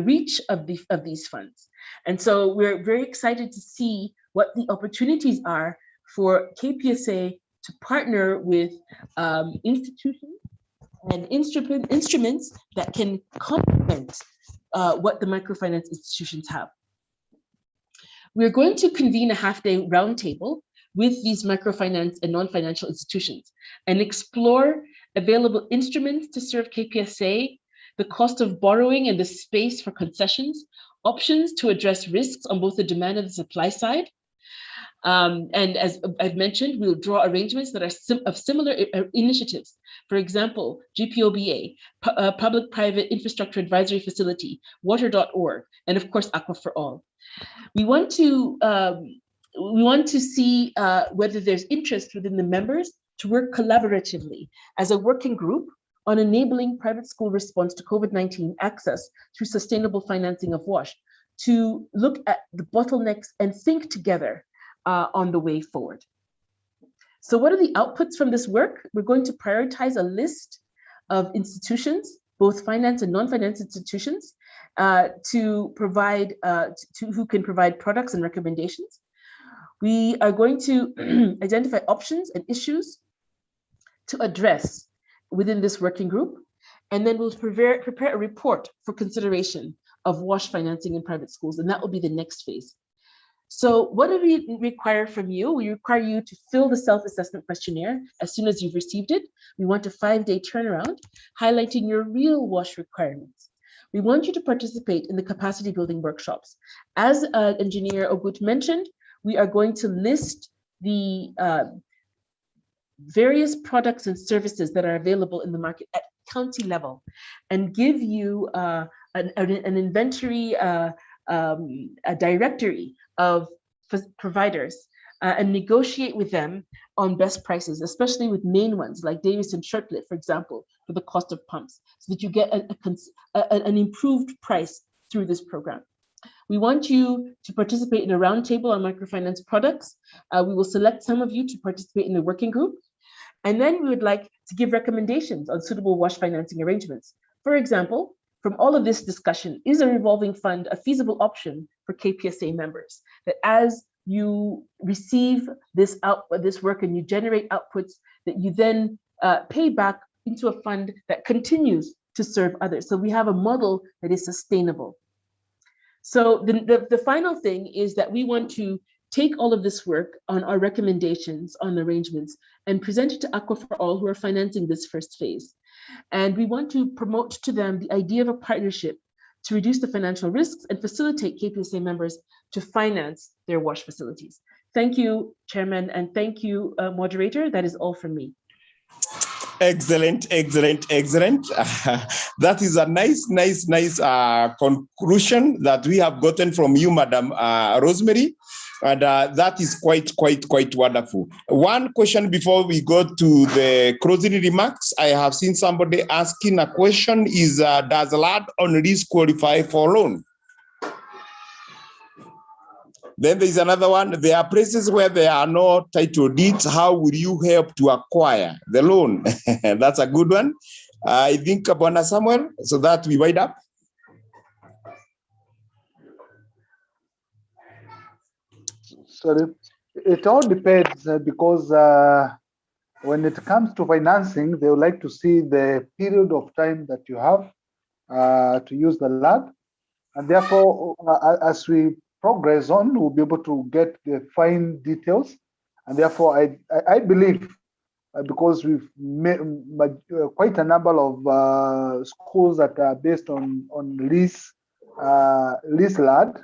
Speaker 3: reach of these funds. And so we're very excited to see what the opportunities are for KPSA to partner with institutions and instruments that can complement what the microfinance institutions have. We're going to convene a half-day roundtable with these microfinance and non-financial institutions and explore available instruments to serve KPSA, the cost of borrowing and the space for concessions, options to address risks on both the demand and the supply side. And as I've mentioned, we'll draw arrangements that are of similar initiatives. For example, GPOBA, Public-Private Infrastructure Advisory Facility, Water.org, and of course, Aqua for All. We want to see whether there's interest within the members to work collaboratively as a working group on enabling private school response to COVID-19 access through sustainable financing of WASH, to look at the bottlenecks and think together on the way forward. So what are the outputs from this work? We're going to prioritize a list of institutions, both finance and non-finance institutions, to provide, who can provide products and recommendations. We are going to identify options and issues to address within this working group, and then we'll prepare a report for consideration of WASH financing in private schools, and that will be the next phase. So what do we require from you? We require you to fill the self-assessment questionnaire as soon as you've received it. We want a 5-day turnaround, highlighting your real WASH requirements. We want you to participate in the capacity building workshops. As Engineer Ogut mentioned, we are going to list the various products and services that are available in the market at county level and give you an inventory, a directory of providers and negotiate with them on best prices, especially with main ones like Davis and Shirtlift, for example, for the cost of pumps, so that you get an improved price through this program. We want you to participate in a roundtable on microfinance products. We will select some of you to participate in the working group. And then we would like to give recommendations on suitable WASH financing arrangements. For example, from all of this discussion, is a revolving fund a feasible option for KPSA members? That as you receive this work and you generate outputs, that you then pay back into a fund that continues to serve others. So we have a model that is sustainable. So the final thing is that we want to take all of this work on our recommendations on arrangements and present it to Aqua for All, who are financing this first phase. And we want to promote to them the idea of a partnership to reduce the financial risks and facilitate KPSA members to finance their WASH facilities. Thank you, Chairman, and thank you, Moderator. That is all from me.
Speaker 2: Excellent, excellent, excellent. That is a nice conclusion that we have gotten from you, Madam Rosemary. And that is quite wonderful. One question before we go to the closing remarks. I have seen somebody asking a question is, does land on lease qualify for loan? Then there's another one. There are places where there are no title deeds. How will you help to acquire the loan? That's a good one. I think, Bwana Samuel, so that we wind up.
Speaker 1: Sorry, it all depends because when it comes to financing, they would like to see the period of time that you have to use the land. And therefore, as we progress on, we'll be able to get the fine details. And therefore, I believe, because we've made quite a number of schools that are based on lease land,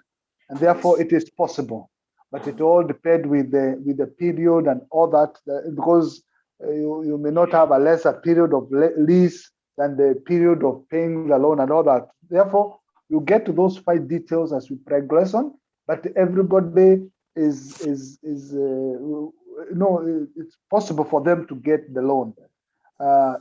Speaker 1: and therefore it is possible. But it all depends with the period and all that, because you may not have a lesser period of lease than the period of paying the loan and all that. Therefore, you get to those fine details as we progress on. But everybody it's possible for them to get the loan.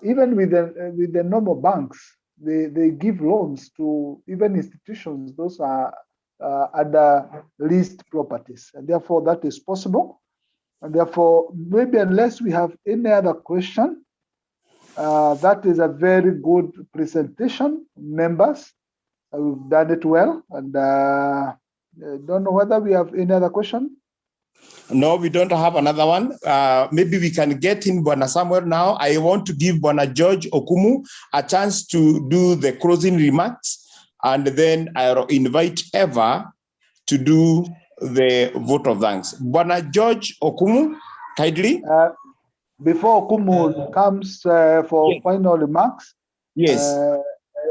Speaker 1: Even with the normal banks, they give loans to even institutions. Those are other leased properties, and therefore that is possible. And therefore, maybe unless we have any other question, that is a very good presentation, members. We've done it well, and I don't know whether we have any other question.
Speaker 2: No, we don't have another one. Maybe we can get in Bwana Samuel now. I want to give Bwana George Okumu a chance to do the closing remarks. And then I'll invite Eva to do the vote of thanks. Bwana George Okumu, kindly.
Speaker 1: Before Okumu comes for final remarks,
Speaker 2: yes.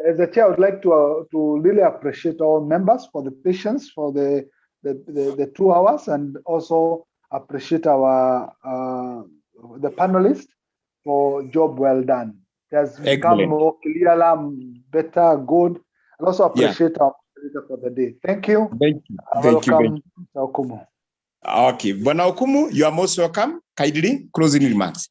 Speaker 1: As the chair, I would like to really appreciate all members for the patience for the 2 hours, and also appreciate the panelists for job well done. It has become more clear, better, good. And also appreciate our moderator for the day. Thank you.
Speaker 2: Thank you.
Speaker 1: Welcome, Mr. Okumu.
Speaker 2: Okay, Bwana Okumu, you are most welcome. Kindly closing remarks.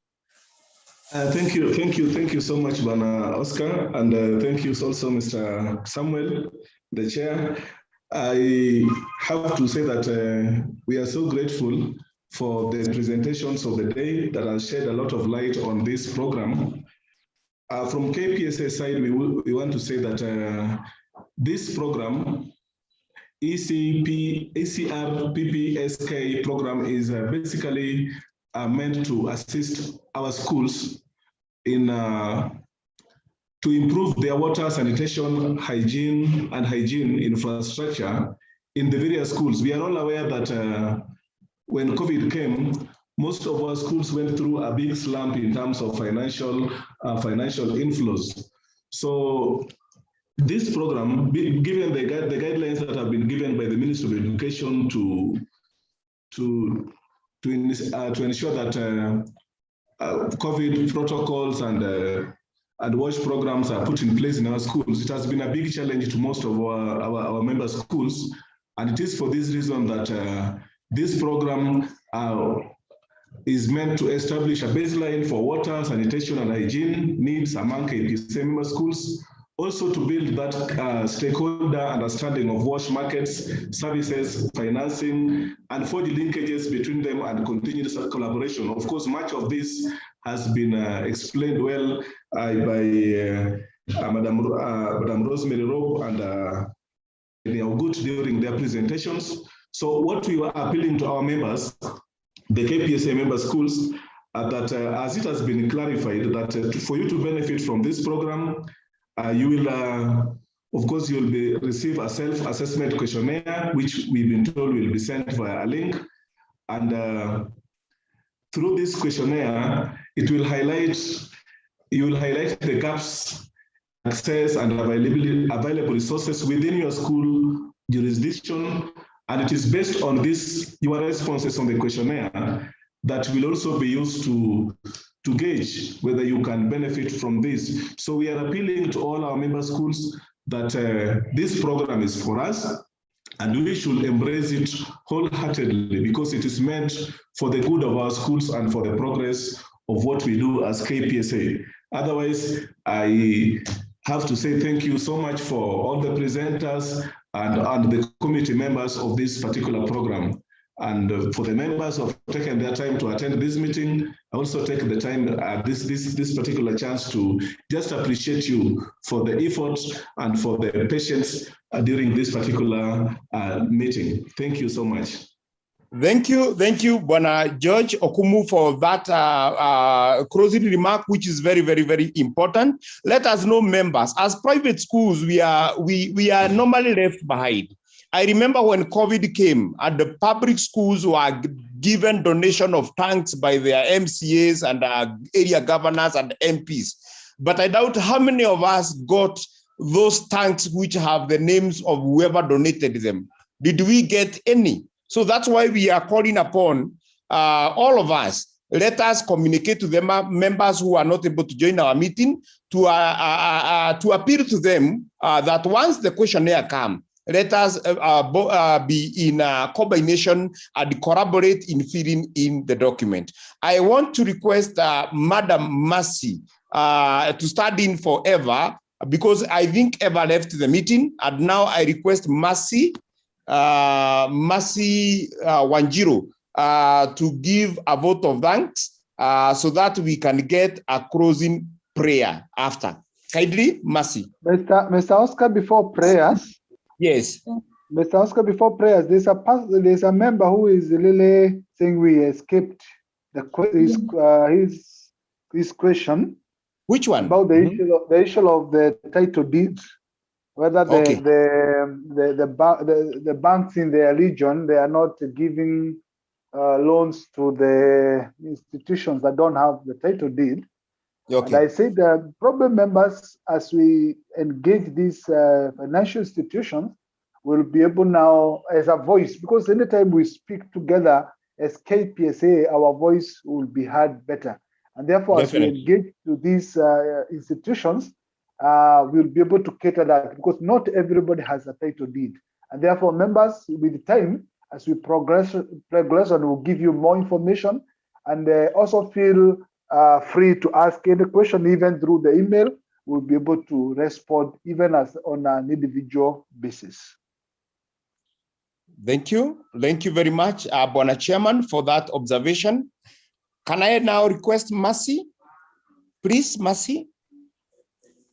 Speaker 8: Thank you so much, Bwana Oscar, and thank you also, Mr. Samuel, the chair. I have to say that we are so grateful for the presentations of the day that have shed a lot of light on this program. From KPSA side, we want to say that this program, ECR-PPSK program, is basically meant to assist our schools in to improve their water, sanitation, hygiene infrastructure in the various schools. We are all aware that when COVID came, most of our schools went through a big slump in terms of financial inflows. So this program, given the guidelines that have been given by the Ministry of Education to ensure that COVID protocols and WASH programs are put in place in our schools, it has been a big challenge to most of our member schools. And it is for this reason that this program is meant to establish a baseline for water, sanitation, and hygiene needs among KPSA member schools. Also to build that stakeholder understanding of WASH markets, services, financing, and forge linkages between them and continuous collaboration. Of course, much of this has been explained well by Madam Rosemary Rob and Good during their presentations. So what we were appealing to our members, the KPSA member schools, that as it has been clarified, that for you to benefit from this program, you will, of course, you will receive a self-assessment questionnaire, which we've been told will be sent via a link. And through this questionnaire, it will highlight, you will highlight the gaps, access, and available resources within your school jurisdiction. And it is based on this, your responses on the questionnaire, that will also be used to gauge whether you can benefit from this. So we are appealing to all our member schools that this program is for us, and we should embrace it wholeheartedly because it is meant for the good of our schools and for the progress of what we do as KPSA. Otherwise, I have to say thank you so much for all the presenters and the committee members of this particular program. And for the members who have taken their time to attend this meeting, I also take the time, this particular chance to just appreciate you for the effort and for the patience during this particular meeting. Thank you so much.
Speaker 2: Thank you, Bwana George Okumu, for that closing remark, which is very, very, very important. Let us know, members, as private schools, we are normally left behind. I remember when COVID came and the public schools were given donation of tanks by their MCAs and area governors and MPs. But I doubt how many of us got those tanks which have the names of whoever donated them. Did we get any? So that's why we are calling upon all of us. Let us communicate to the members who are not able to join our meeting to appeal to them that once the questionnaire comes, let us be in combination and collaborate in filling in the document. I want to request Madam Mercy to stand in for Eva, because I think Eva left the meeting, and now I request Mercy Wanjiru to give a vote of thanks so that we can get a closing prayer after. Kindly, Mercy.
Speaker 1: Mr. Oscar, before prayers.
Speaker 2: Yes.
Speaker 1: Mr. Oscar, before prayers, there's a member who is really saying we escaped his question.
Speaker 2: Which one?
Speaker 1: About the issue of the title deeds, whether the banks in their region, they are not giving loans to the institutions that don't have the title deed. Okay. And I said the problem members, as we engage these financial institutions, will be able now as a voice, because anytime we speak together as KPSA, our voice will be heard better. And therefore, Definitely. As we engage to these institutions, we'll be able to cater that, because not everybody has a title deed. And therefore, members, with time, as we progress and we'll give you more information, and also feel free to ask any question, even through the email. We'll be able to respond even as on an individual basis.
Speaker 2: Thank you. Thank you very much, Bwana Chairman, for that observation. Can I now request Mercy? Please, Mercy.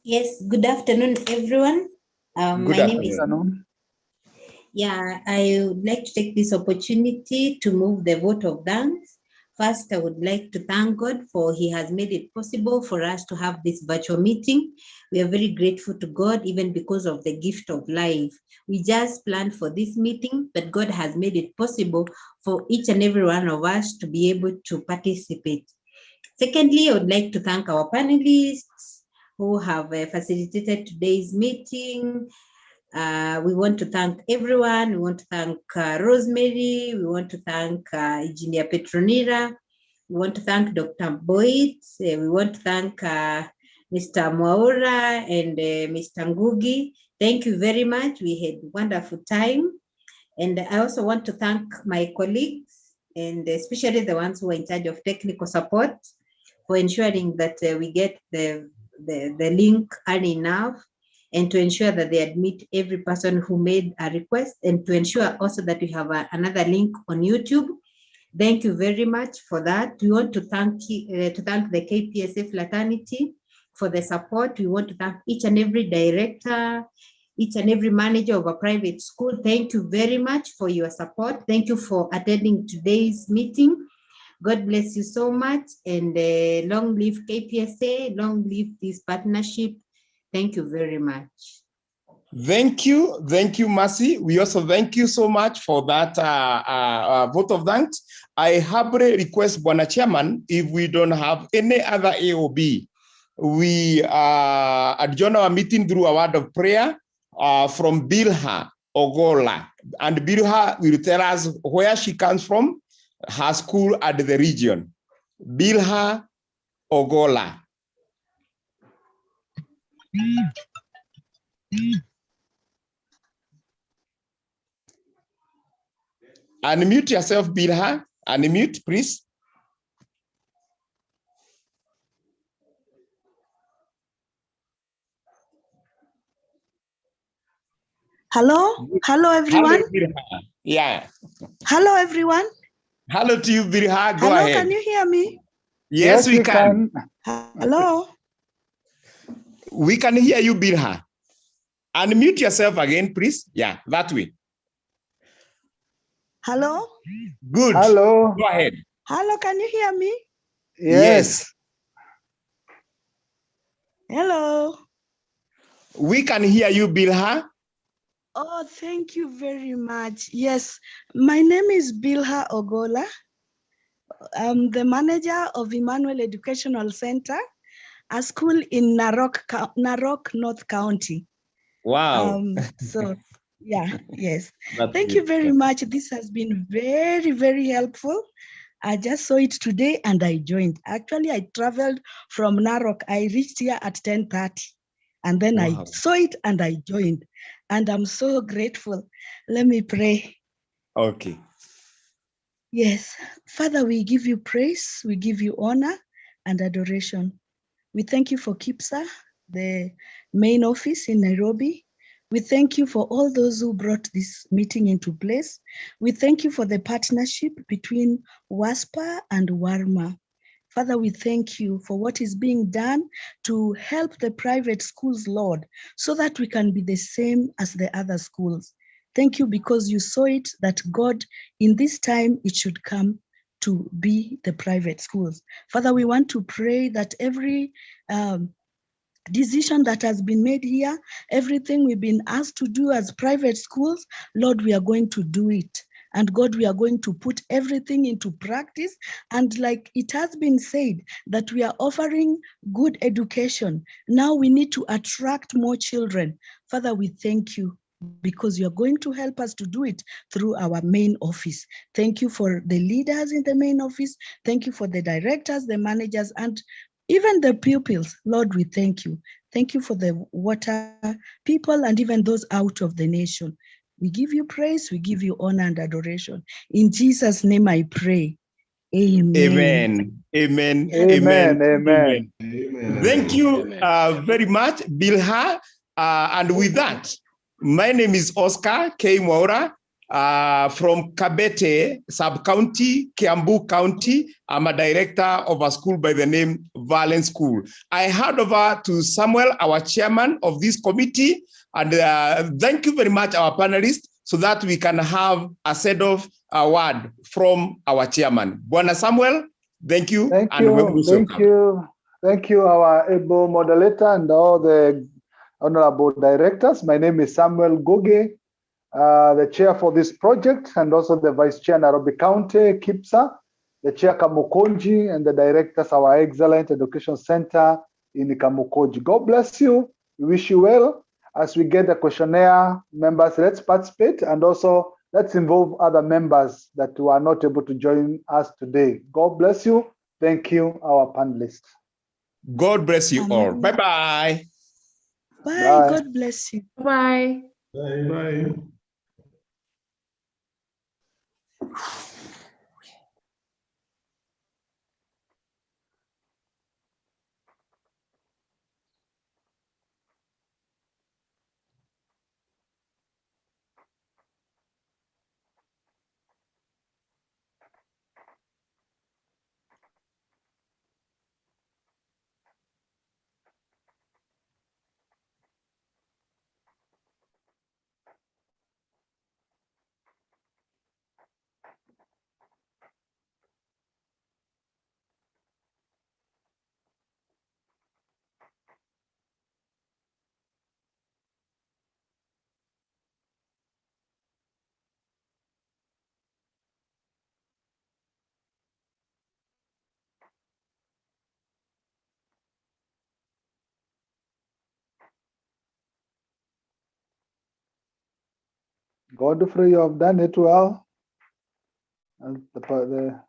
Speaker 9: Yes, good afternoon, everyone.
Speaker 2: Good afternoon.
Speaker 9: I would like to take this opportunity to move the vote of thanks. First, I would like to thank God for He has made it possible for us to have this virtual meeting. We are very grateful to God, even because of the gift of life. We just planned for this meeting, but God has made it possible for each and every one of us to be able to participate. Secondly, I would like to thank our panelists, who have facilitated today's meeting. We want to thank everyone. We want to thank Rosemary. We want to thank Engineer Petronira. We want to thank Dr. Boyd. We want to thank Mr. Mwaura and Mr. Ngugi. Thank you very much. We had a wonderful time. And I also want to thank my colleagues, and especially the ones who are in charge of technical support, for ensuring that we get the link early enough, and to ensure that they admit every person who made a request, and to ensure also that we have another link on YouTube. Thank you very much for that. We want to thank the KPSA fraternity for the support. We want to thank each and every director, each and every manager of a private school. Thank you very much for your support. Thank you for attending today's meeting. God bless you so much, and long live KPSA, long live this partnership. Thank you very much.
Speaker 2: Thank you, Mercy. We also thank you so much for that vote of thanks. I humbly request, Bwana Chairman, if we don't have any other AOB, we adjourn our meeting through a word of prayer from Bilha Ogola. And Bilha will tell us where she comes from, her school at the region. Bilha Ogola. Unmute yourself, Bilha. Unmute, please.
Speaker 10: Hello, everyone.
Speaker 2: Hello, yeah.
Speaker 10: Hello, everyone.
Speaker 2: Hello to you, Bilha. Go
Speaker 10: Hello,
Speaker 2: ahead.
Speaker 10: can you hear me?
Speaker 2: Yes, we can.
Speaker 10: Hello.
Speaker 2: We can hear you, Bilha. Unmute yourself again, please. Yeah, that way.
Speaker 10: Hello.
Speaker 2: Good.
Speaker 1: Hello.
Speaker 2: Go ahead.
Speaker 10: Hello, can you hear me?
Speaker 2: Yes.
Speaker 10: Hello.
Speaker 2: We can hear you, Bilha.
Speaker 10: Oh, thank you very much. Yes, my name is Bilha Ogola. I'm the manager of Emmanuel Educational Center, a school in Narok, North County.
Speaker 2: Wow.
Speaker 10: So, yeah, yes.
Speaker 2: That's
Speaker 10: Thank you very much. This has been very, very helpful. I just saw it today and I joined. Actually, I traveled from Narok. I reached here at 10:30. And then I saw it and I joined. And I'm so grateful. Let me pray.
Speaker 2: Okay.
Speaker 10: Yes. Father, we give you praise. We give you honor and adoration. We thank you for KIPSA, the main office in Nairobi. We thank you for all those who brought this meeting into place. We thank you for the partnership between WASPA and WARMA. Father, we thank you for what is being done to help the private schools, Lord, so that we can be the same as the other schools. Thank you because you saw it that God, in this time, it should come to be the private schools. Father, we want to pray that every decision that has been made here, everything we've been asked to do as private schools, Lord, we are going to do it. And God, we are going to put everything into practice. And like it has been said, that we are offering good education. Now we need to attract more children. Father, we thank you because you are going to help us to do it through our main office. Thank you for the leaders in the main office. Thank you for the directors, the managers, and even the pupils. Lord, we thank you. Thank you for the water people and even those out of the nation. We give you praise, we give you honor and adoration. In Jesus' name I pray. Amen.
Speaker 2: Amen. Amen.
Speaker 1: Amen.
Speaker 2: Amen.
Speaker 8: Amen.
Speaker 2: Thank you very much, Bilha. And with that, my name is Oscar K. Mwaura from Kabete, Sub-County, Kiambu County. I'm a director of a school by the name Valen School. I hand over to Samuel, our chairman of this committee. And thank you very much, our panelists, so that we can have a set of word from our chairman. Bwana Samuel, thank you.
Speaker 1: Thank you. Thank you, our able moderator and all the honorable directors. My name is Samuel Goge, the chair for this project, and also the vice chair, Nairobi County, KIPSA, the chair, Kamukonji, and the directors, our excellent education center, in Kamukoji. God bless you. We wish you well. As we get the questionnaire, members, let's participate, and also let's involve other members that were not able to join us today. God bless you. Thank you, our panelists.
Speaker 2: God bless you all.
Speaker 10: Amen.
Speaker 2: Bye-bye.
Speaker 10: Bye.
Speaker 1: Bye.
Speaker 10: God bless you.
Speaker 3: Bye.
Speaker 8: Bye-bye.
Speaker 1: Godfrey, you have done it well. And the